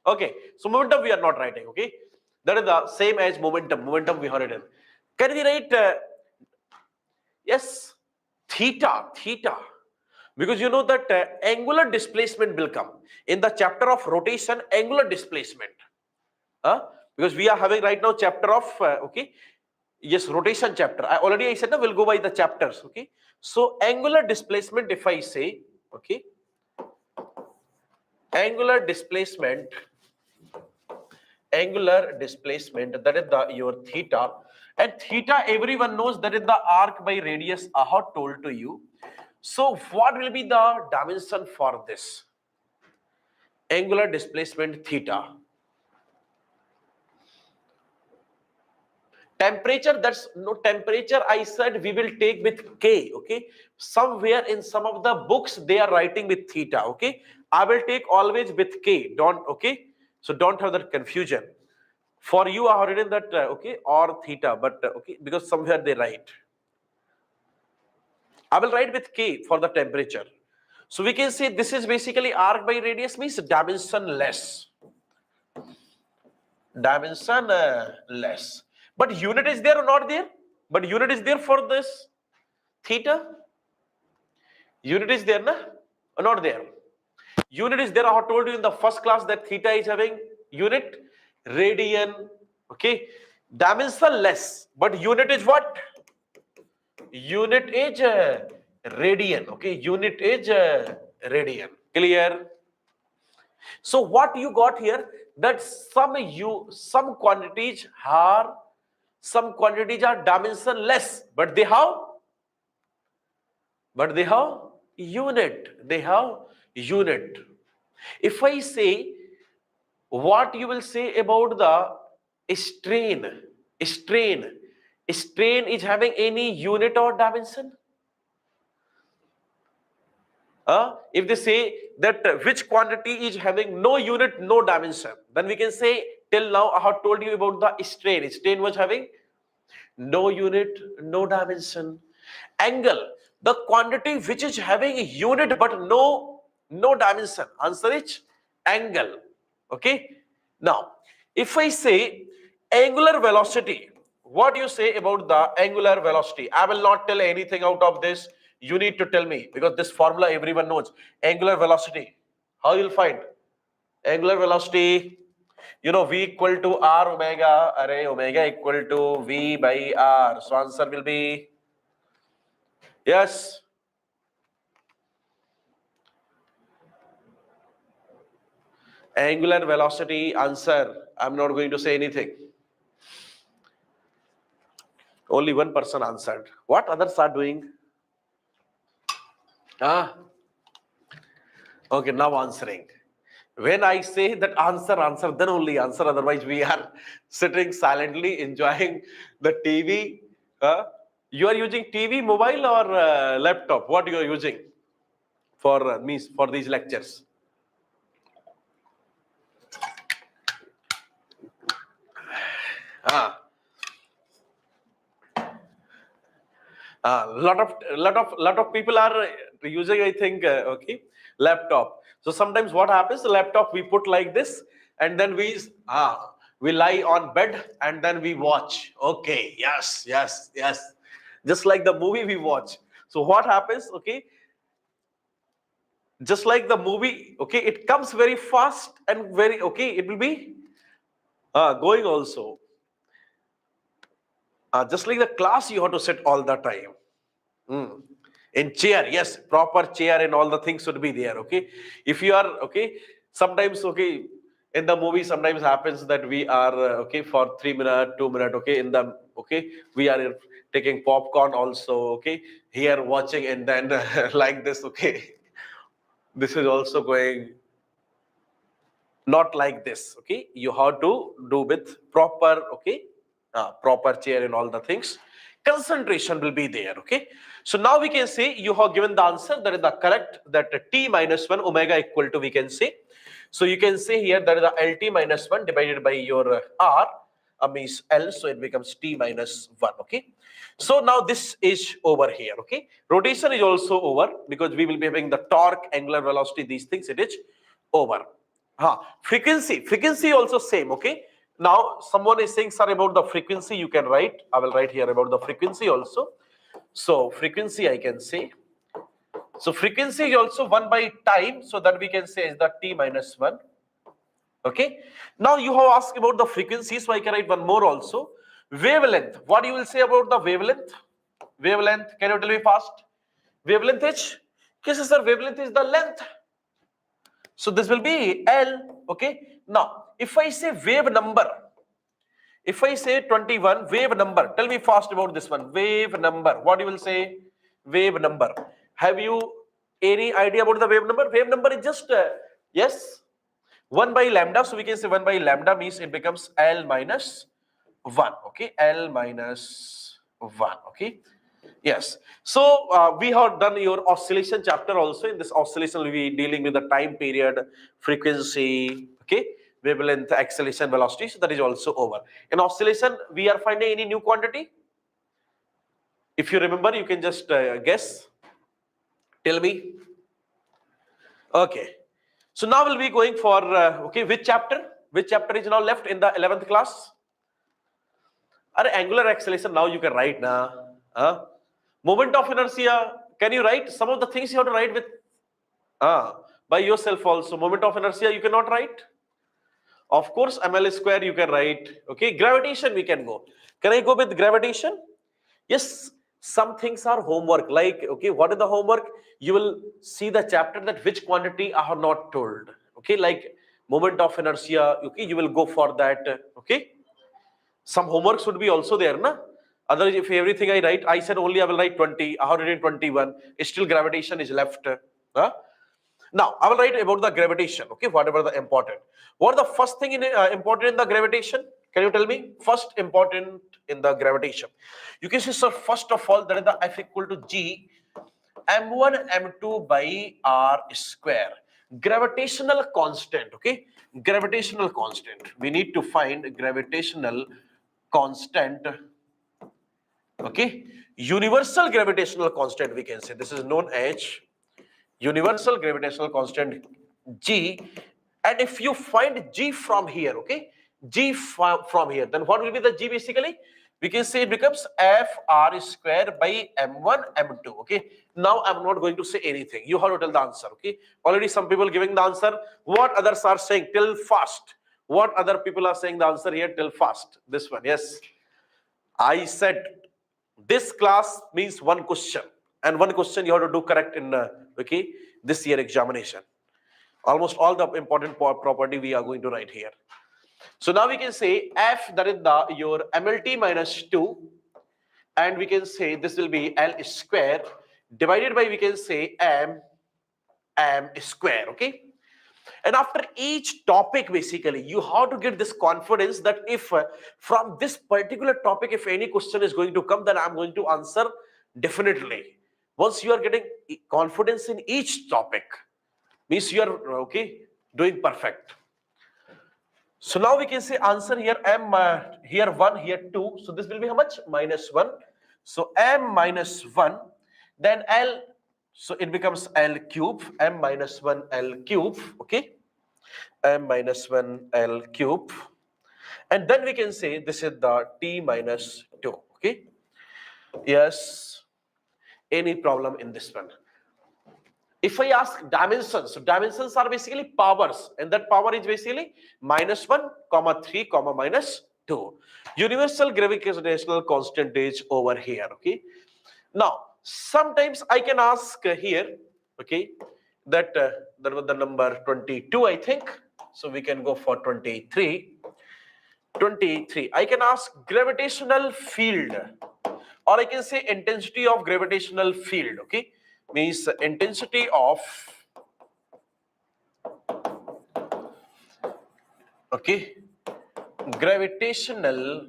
A: Okay. So momentum we are not writing, okay? That is the same as momentum. Momentum we have written. Can we write, yes, theta. Because you know that angular displacement will come. In the chapter of rotation, angular displacement. Because we are having right now chapter of, okay, yes, rotation chapter. I said that we'll go by the chapters, okay. So angular displacement, if I say, okay, angular displacement, that is your theta. And theta, everyone knows that is the arc by radius I have told to you. So what will be the dimension for this? Angular displacement theta. Temperature, that's no temperature, I said we will take with K, okay? Somewhere in some of the books, they are writing with theta, okay? I will take always with K, okay? So don't have that confusion. For you, I have written that, okay, or theta, but okay, because somewhere they write. I will write with K for the temperature. So we can say this is basically arc by radius means dimensionless. Dimensionless. But unit is there or not there? But unit is there for this theta. Unit is there, na? Or not there? Unit is there. I have told you in the first class that theta is having unit, radian. Okay, dimension less, but unit is what? Unit is radian. Okay, unit is radian. Clear? So what you got here, that some quantities are dimensionless, but they have unit. They have unit. If I say, what you will say about the strain? Strain. Strain is having any unit or dimension? If they say that which quantity is having no unit, no dimension, then we can say, till now I have told you about the strain. Strain was having no unit, no dimension. Angle, the quantity which is having a unit but no dimension. Answer is angle. Okay. Now, if I say angular velocity, what do you say about the angular velocity? I will not tell anything out of this. You need to tell me, because this formula everyone knows. Angular velocity. How you'll find? Angular velocity, you know, V equal to R omega, array omega equal to V by R. So answer will be yes. Angular velocity answer. I'm not going to say anything. Only one person answered. What others are doing? Okay, now answering. When I say that answer, then only answer. Otherwise, we are sitting silently enjoying the TV. You are using TV, mobile, or laptop? What you are using for for these lectures? Lot of people are using, I think, okay, laptop. So sometimes what happens, the laptop we put like this, and then we lie on bed and then we watch. Okay, yes, just like the movie we watch. So what happens? Okay, just like the movie, okay, it comes very fast and very, okay, it will be going also. Just like the class, you have to sit all the time. In chair, yes, proper chair and all the things should be there. Okay, if you are okay, sometimes, okay, in the movie sometimes happens that we are okay for 3 minutes, 2 minutes. Okay, in the okay, we are taking popcorn also. Okay, here watching and then like this. Okay, this is also going not like this. Okay, you have to do with proper, okay, proper chair and all the things. Concentration will be there. Okay, so now we can say you have given the answer, that is the correct, that t minus 1 omega equal to, we can say, so you can say here that is the lt minus 1 divided by your r, means L, so it becomes t minus 1. Okay, so now this is over here. Okay, rotation is also over, because we will be having the torque, angular velocity, these things, it is over. Frequency also same. Okay, now someone is saying, sir, about the frequency, you can write. I will write here about the frequency also. So frequency I can say. So frequency is also 1 by time, so that we can say is the t minus 1. Okay, now you have asked about the frequency, so I can write one more also. Wavelength, what you will say about the wavelength? Wavelength, can you tell me fast? Wavelength is, yes sir, wavelength is the length. So this will be L. Okay, now if I say wave number, if I say 21, wave number, tell me fast about this one. Wave number, what you will say? Wave number. Have you any idea about the wave number? Wave number is just yes, 1 by lambda. So we can say 1 by lambda means it becomes L minus 1. Okay, L minus 1. Okay, yes. So we have done your oscillation chapter also. In this oscillation, we'll be dealing with the time period, frequency, okay, wavelength, acceleration, velocity. So that is also over. In oscillation, we are finding any new quantity? If you remember, you can just guess. Tell me. Okay. So now we'll be going for okay, which chapter? Which chapter is now left in the 11th class? Angular acceleration, now you can write now. Moment of inertia, can you write? Some of the things you have to write with by yourself also. Moment of inertia you cannot write. Of course, ml square you can write. Okay, gravitation we can go. Can I go with gravitation? Yes, some things are homework. Like, okay, what is the homework? You will see the chapter that which quantity I have not told. Okay, like moment of inertia. Okay, you will go for that. Okay, some homeworks would be also there, na? Otherwise, if everything I write, I said only I will write 20. I have written 21. Still gravitation is left. Huh? Now, I will write about the gravitation, okay, whatever the important. What are the first thing important in the gravitation? Can you tell me? First important in the gravitation. You can see, sir, first of all, that is the F equal to G m1 m2 by r square. Gravitational constant, okay? Gravitational constant. We need to find gravitational constant, okay? Universal gravitational constant, we can say. This is known as universal gravitational constant G. And if you find G from here, okay, G from here, then what will be the G basically? We can say it becomes Fr square by m1 m2. Okay, now I'm not going to say anything, you have to tell the answer. Okay, already some people giving the answer. What others are saying? Till fast. What other people are saying the answer here? Till fast. This one, yes, I said this class means one question, and one question you have to do correct in okay, this year examination. Almost all the important property we are going to write here. So now we can say F, that is the your MLT minus 2, and we can say this will be L square divided by, we can say, M square. Okay. And after each topic, basically, you have to get this confidence that if from this particular topic, if any question is going to come, then I'm going to answer definitely. Once you are getting confidence in each topic, means you are, okay, doing perfect. So now we can say answer here, m here 1, here 2. So this will be how much? Minus 1. So m minus 1, then L, so it becomes L cube, m minus 1 L cube, okay, m minus 1 L cube, and then we can say this is the T minus 2, okay. Yes, any problem in this one? If I ask dimensions, so dimensions are basically powers, and that power is basically minus 1, comma 3, comma minus 2. Universal gravitational constant is over here, okay. Now, sometimes I can ask here, okay, that that was the number 22, I think. So we can go for 23. 23. I can ask gravitational field, or I can say intensity of gravitational field, okay, means intensity of, okay, gravitational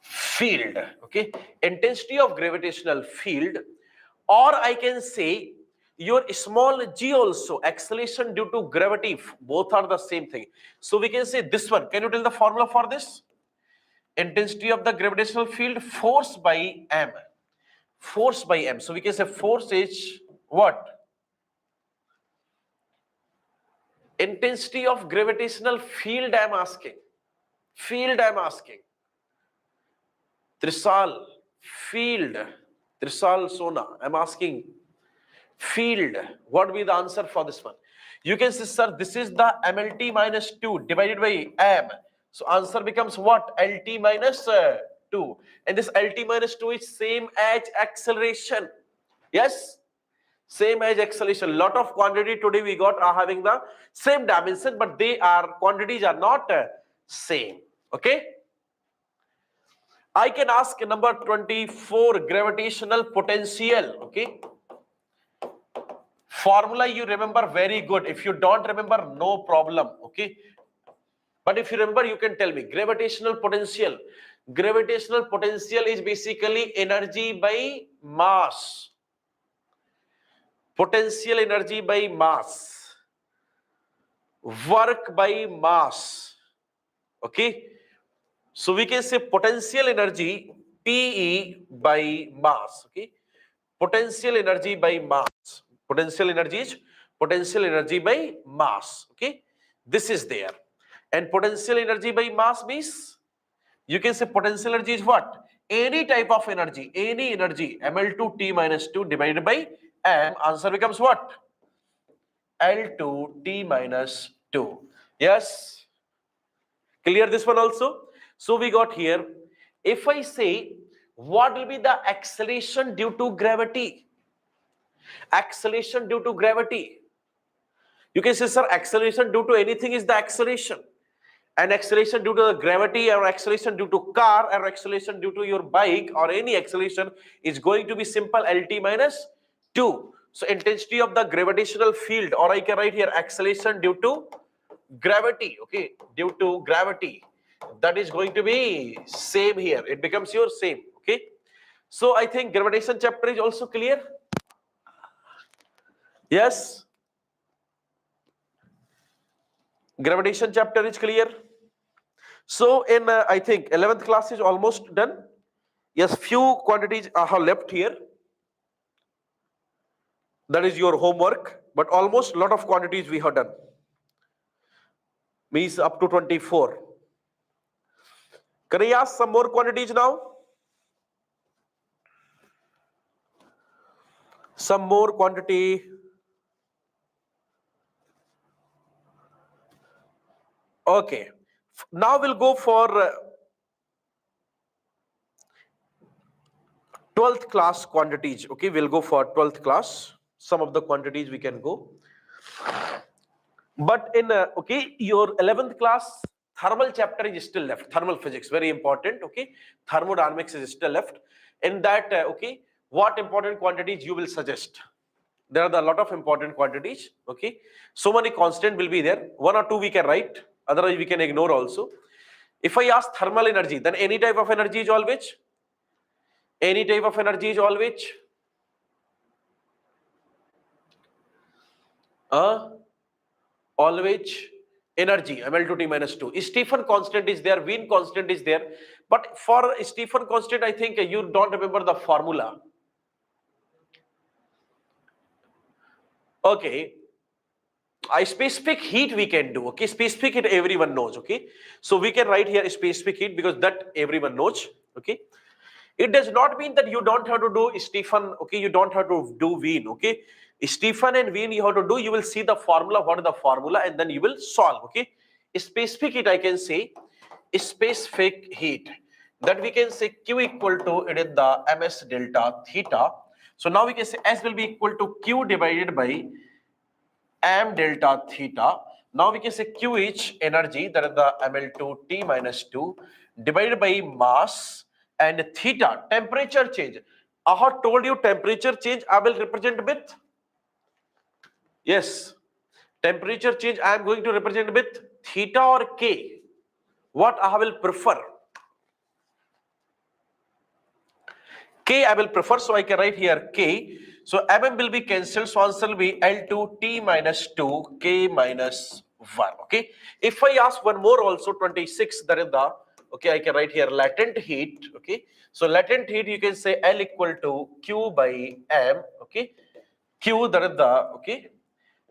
A: field, okay, intensity of gravitational field, or I can say your small g also, acceleration due to gravity, both are the same thing. So we can say this one. Can you tell the formula for this? Intensity of the gravitational field, force by m. Force by m. So we can say force is what? Intensity of gravitational field I am asking. Field I am asking. Trisal, field. Trisal Sona, I am asking. Field, what will be the answer for this one? You can say, sir, this is the MLT minus 2 divided by M. So answer becomes what? LT minus 2. And this LT minus 2 is same as acceleration. Yes? Same as acceleration. Lot of quantity today we got are having the same dimension, but they are, quantities are not same. Okay? I can ask number 24, gravitational potential. Okay? Formula you remember very good. If you don't remember, no problem. Okay, but if you remember, you can tell me. Gravitational potential. Gravitational potential is basically energy by mass. Potential energy by mass. Work by mass. Okay, so we can say potential energy PE by mass. Okay, potential energy by mass. Potential energy is potential energy by mass. Okay, this is there, and potential energy by mass means You can say potential energy is what? Any type of energy, any energy, ml2 t minus 2 divided by m. Answer becomes what? L2 t minus 2. Yes. Clear this one also? So we got here, if I say what will be the acceleration due to gravity? Acceleration due to gravity. You can say, sir, acceleration due to anything is the acceleration. And acceleration due to the gravity, or acceleration due to car, or acceleration due to your bike, or any acceleration is going to be simple LT minus 2. So intensity of the gravitational field, or I can write here acceleration due to gravity, okay, due to gravity, that is going to be same here. It becomes your same, okay. So I think gravitation chapter is also clear. Yes, gravitation chapter is clear. So in I think 11th class is almost done. Yes, few quantities are left here. That is your homework, but almost lot of quantities we have done. Means up to 24. Can I ask some more quantities now? Some more quantity. Okay. Now we'll go for 12th class quantities. Okay, we'll go for 12th class. Some of the quantities we can go. But in okay, your 11th class thermal chapter is still left. Thermal physics, very important. Okay, thermodynamics is still left. In that, okay, what important quantities you will suggest? There are a lot of important quantities. Okay, so many constant will be there. One or two we can write. Otherwise, we can ignore also. If I ask thermal energy, then any type of energy is always. Any type of energy is always. Always energy ml2 t minus 2. Stephen constant is there, Wien constant is there, but for Stephen constant I think you don't remember the formula. Okay, a specific heat we can do. Okay, specific heat everyone knows. Okay, so we can write here specific heat because that everyone knows. Okay, it does not mean that you don't have to do Stephen. Okay, you don't have to do Wien. Okay, Stephen and Wien you have to do. You will see the formula, what is the formula, and then you will solve. Okay, specific heat I can say specific heat, that we can say Q equal to, it is the ms delta theta. So now we can say S will be equal to Q divided by m delta theta. Now we can say Q is energy, that is the ml2 t minus 2 divided by mass, and theta temperature change. I have told you temperature change I will represent with, yes, temperature change I am going to represent with theta or K. What I will prefer? K I will prefer, so I can write here K. So mm will be cancelled, so answer will be L2 T minus 2 K minus 1. Okay. If I ask one more also 26, that is the, okay, I can write here latent heat. Okay. So latent heat you can say L equal to Q by M. Okay. Q, that is the, okay,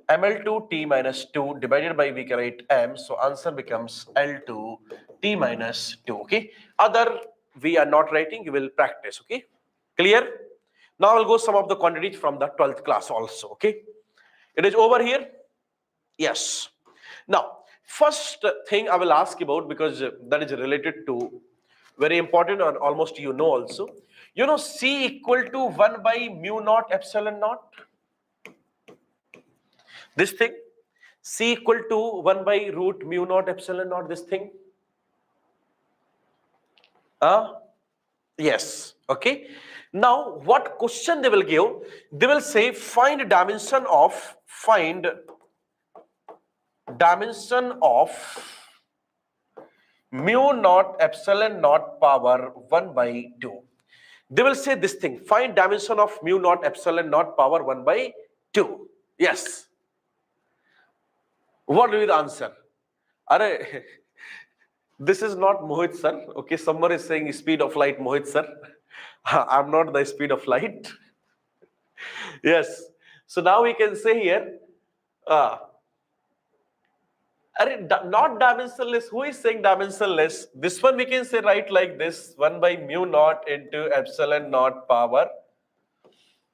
A: ml2 t minus 2 divided by, we can write m, so answer becomes L2 t minus 2. Okay, other we are not writing, you will practice. Okay, clear? Now I'll go some of the quantities from the 12th class also. Okay, it is over here. Yes. Now first thing I will ask about, because that is related to very important, and almost you know also, you know C equal to 1 by mu naught epsilon naught. This thing, C equal to 1 by root mu naught epsilon naught, this thing. Yes. Okay. Now, what question they will give? They will say find dimension of mu naught epsilon naught power 1 by 2. They will say this thing, find dimension of mu naught epsilon naught power 1 by 2. Yes. What will be the answer? Arre, this is not Mohit sir. Okay, someone is saying speed of light, Mohit sir. I'm not the speed of light. Yes. So now we can say here, Not dimensionless. Who is saying dimensionless? This one we can say right like this: 1 by mu naught into epsilon naught power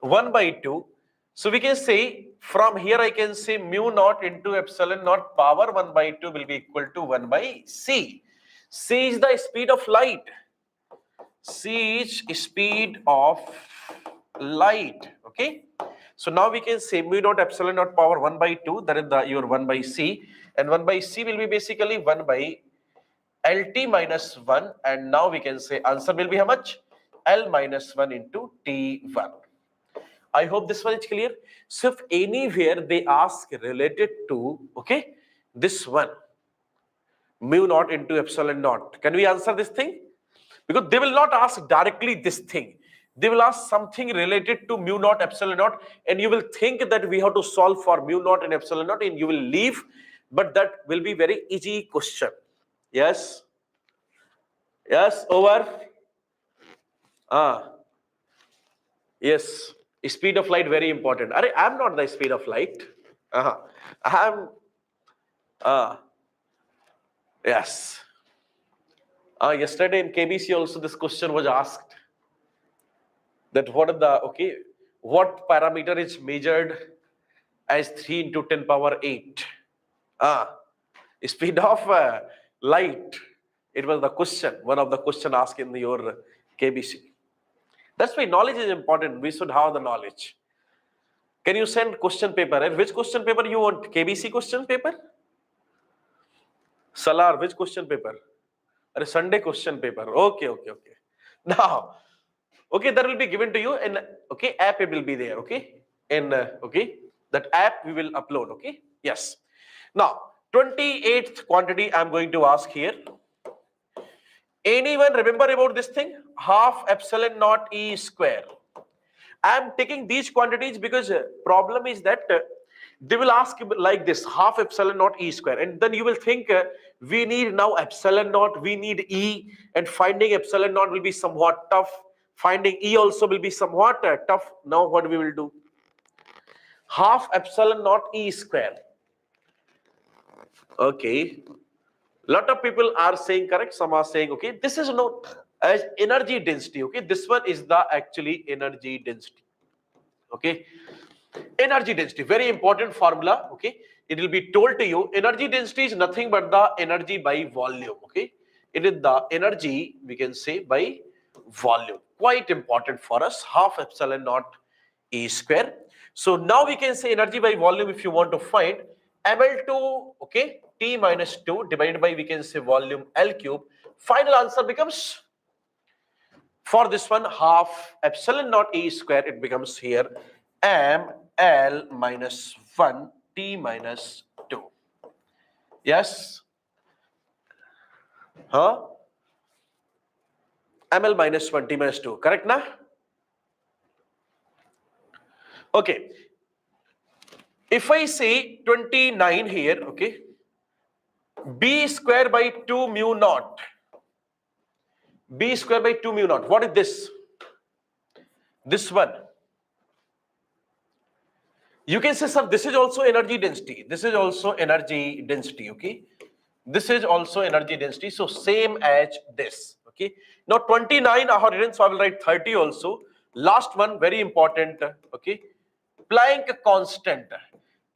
A: 1 by 2. So we can say from here I can say mu naught into epsilon naught power 1 by 2 will be equal to 1 by c. C is the speed of light. C is speed of light. Okay. So now we can say mu naught epsilon naught power 1 by 2, that is your 1 by c, and 1 by c will be basically 1 by LT minus 1, and now we can say answer will be how much? L minus 1 into T1. I hope this one is clear. So if anywhere they ask related to, okay, this one, mu naught into epsilon naught, can we answer this thing? Because they will not ask directly this thing. They will ask something related to mu naught epsilon naught, and you will think that we have to solve for mu naught and epsilon naught, and you will leave, but that will be very easy question. Yes? Yes, over? Yes, speed of light very important. I'm not the speed of light. I'm, yes. Yesterday in KBC also this question was asked, that what parameter is measured as 3 into 10 power 8? Speed of light. It was the question, one of the question asked in your KBC. That's why knowledge is important. We should have the knowledge. Can you send question paper? And which question paper you want? KBC question paper? Salar, which question paper? Sunday question paper. Okay. Now, okay, that will be given to you in, okay, app it will be there, okay? In, okay, that app we will upload, okay? Yes. Now, 28th quantity I'm going to ask here. Anyone remember about this thing? Half epsilon naught E square. I'm taking these quantities because problem is that they will ask like this: half epsilon naught E square, and then you will think we need now epsilon naught, we need E, and finding epsilon naught will be somewhat tough. Finding E also will be somewhat tough. Now what we will do? Half epsilon naught E square. Okay. Lot of people are saying correct. Some are saying, okay, this is not as energy density. Okay, this one is the actually energy density. Okay, energy density, very important formula. Okay, it will be told to you energy density is nothing but the energy by volume. Okay, it is the energy, we can say, by volume. Quite important for us. Half epsilon naught E square. So now we can say energy by volume if you want to find ml2, okay, T minus 2 divided by, we can say, volume L cube. Final answer becomes, for this one, half epsilon naught E square, it becomes here ml minus 1 T minus 2. Yes? ml minus 1 T minus 2. Correct, na? Okay. If I say 29 here, okay, B square by 2 mu naught. B square by 2 mu naught. What is this? This one. You can say, sir, this is also energy density. This is also energy density, okay? This is also energy density. So same as this, okay? Now 29 I have written, so I will write 30 also. Last one, very important, okay? Planck constant.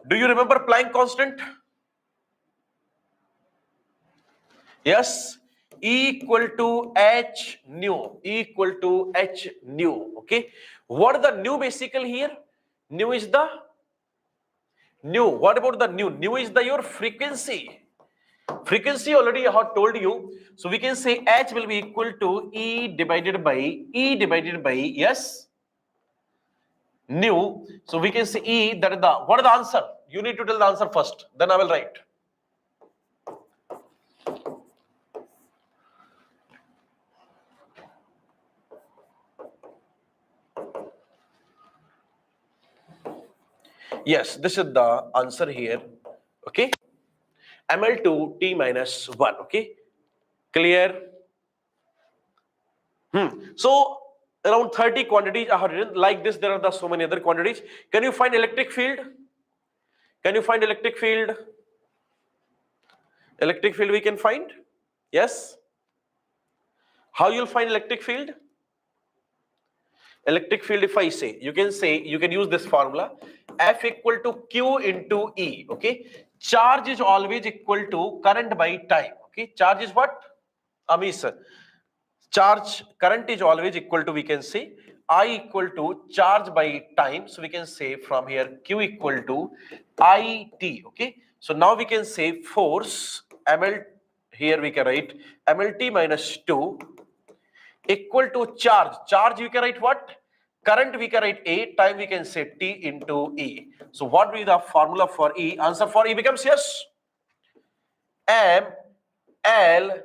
A: Do you remember Planck constant? Yes, E equal to H nu, E equal to H nu, okay? What is the nu basically here? Nu is the nu. What about the nu? Nu is the your frequency. Frequency already I have told you. So we can say H will be equal to E divided by, yes, nu. So we can say E, that is the, what is the answer? You need to tell the answer first, then I will write. Yes, this is the answer here, okay? ml2 T minus 1, okay? Clear? So around 30 quantities I have written. Like this, there are so many other quantities. Can you find electric field? Can you find electric field? Electric field we can find. Yes. How you'll find electric field? Electric field, if I say, you can use this formula, F equal to Q into E. Okay. Charge is always equal to current by time. Okay. Charge is what? Amish sir. Charge, current is always equal to, we can say, I equal to charge by time. So we can say from here Q equal to IT. Okay. So now we can say force ML, here we can write MLT minus 2 equal to charge. Charge we can write what? Current we can write A, time we can say T into E. So what will be the formula for E? Answer for E becomes yes. M L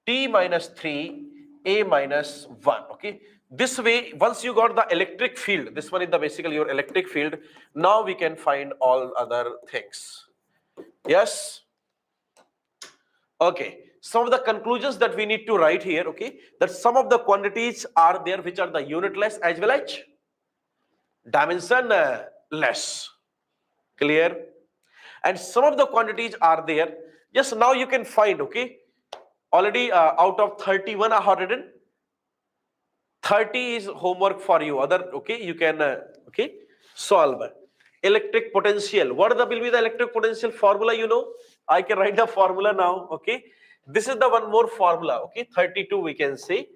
A: T minus 3 A minus 1. Okay. This way, once you got the electric field, this one is the basically your electric field. Now we can find all other things. Yes. Okay. Some of the conclusions that we need to write here, okay, that some of the quantities are there which are the unitless as well as dimensionless. Clear? And some of the quantities are there. Yes, now you can find, okay, already out of 31 I have written, 30 is homework for you. Other, okay, you can okay, solve. Electric potential. What will be the electric potential formula? You know, I can write the formula now. Okay, this is the one more formula. Okay, 32 we can say.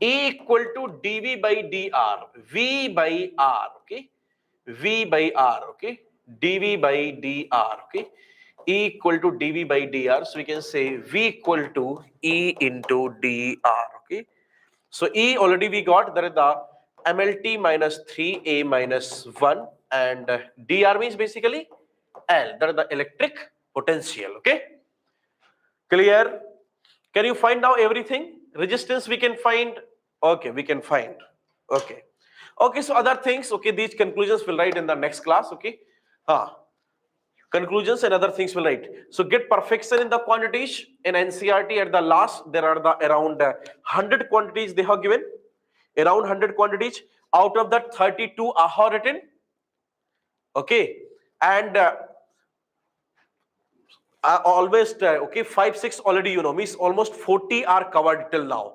A: E equal to dV by dr, V by R. Okay, V by R. Okay, dV by dr. Okay, E equal to dV by dr. So we can say V equal to E into dr. Okay. So E already we got, that is the MLT minus 3A minus 1, and dr means basically L, that is the electric potential. Okay. Clear? Can you find now everything? Resistance we can find. Okay, we can find. Okay. Okay, so other things, okay, these conclusions will write in the next class. Okay. Conclusions and other things will write. So get perfection in the quantities. In NCERT at the last, there are the around 100 quantities they have given. Around 100 quantities. Out of that, 32 are written. Okay. And always, okay, 5, 6 already, you know, means almost 40 are covered till now.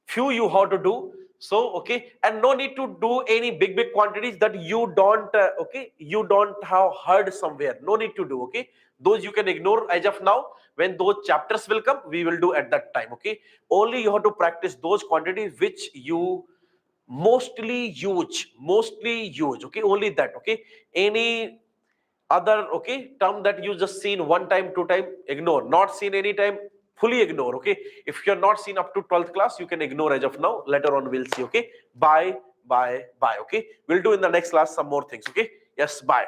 A: Few you have to do. So, okay, and no need to do any big quantities that you don't, okay, you don't have heard somewhere. No need to do, okay. Those you can ignore as of now. When those chapters will come, we will do at that time, okay. Only you have to practice those quantities which you mostly use, okay. Only that, okay. Any other, okay, term that you just seen one time, two time, ignore. Not seen any time, fully ignore. Okay, if you're not seen up to 12th class, you can ignore as of now. Later on we'll see. Okay, bye. Okay, we'll do in the next class some more things. Okay, yes, bye.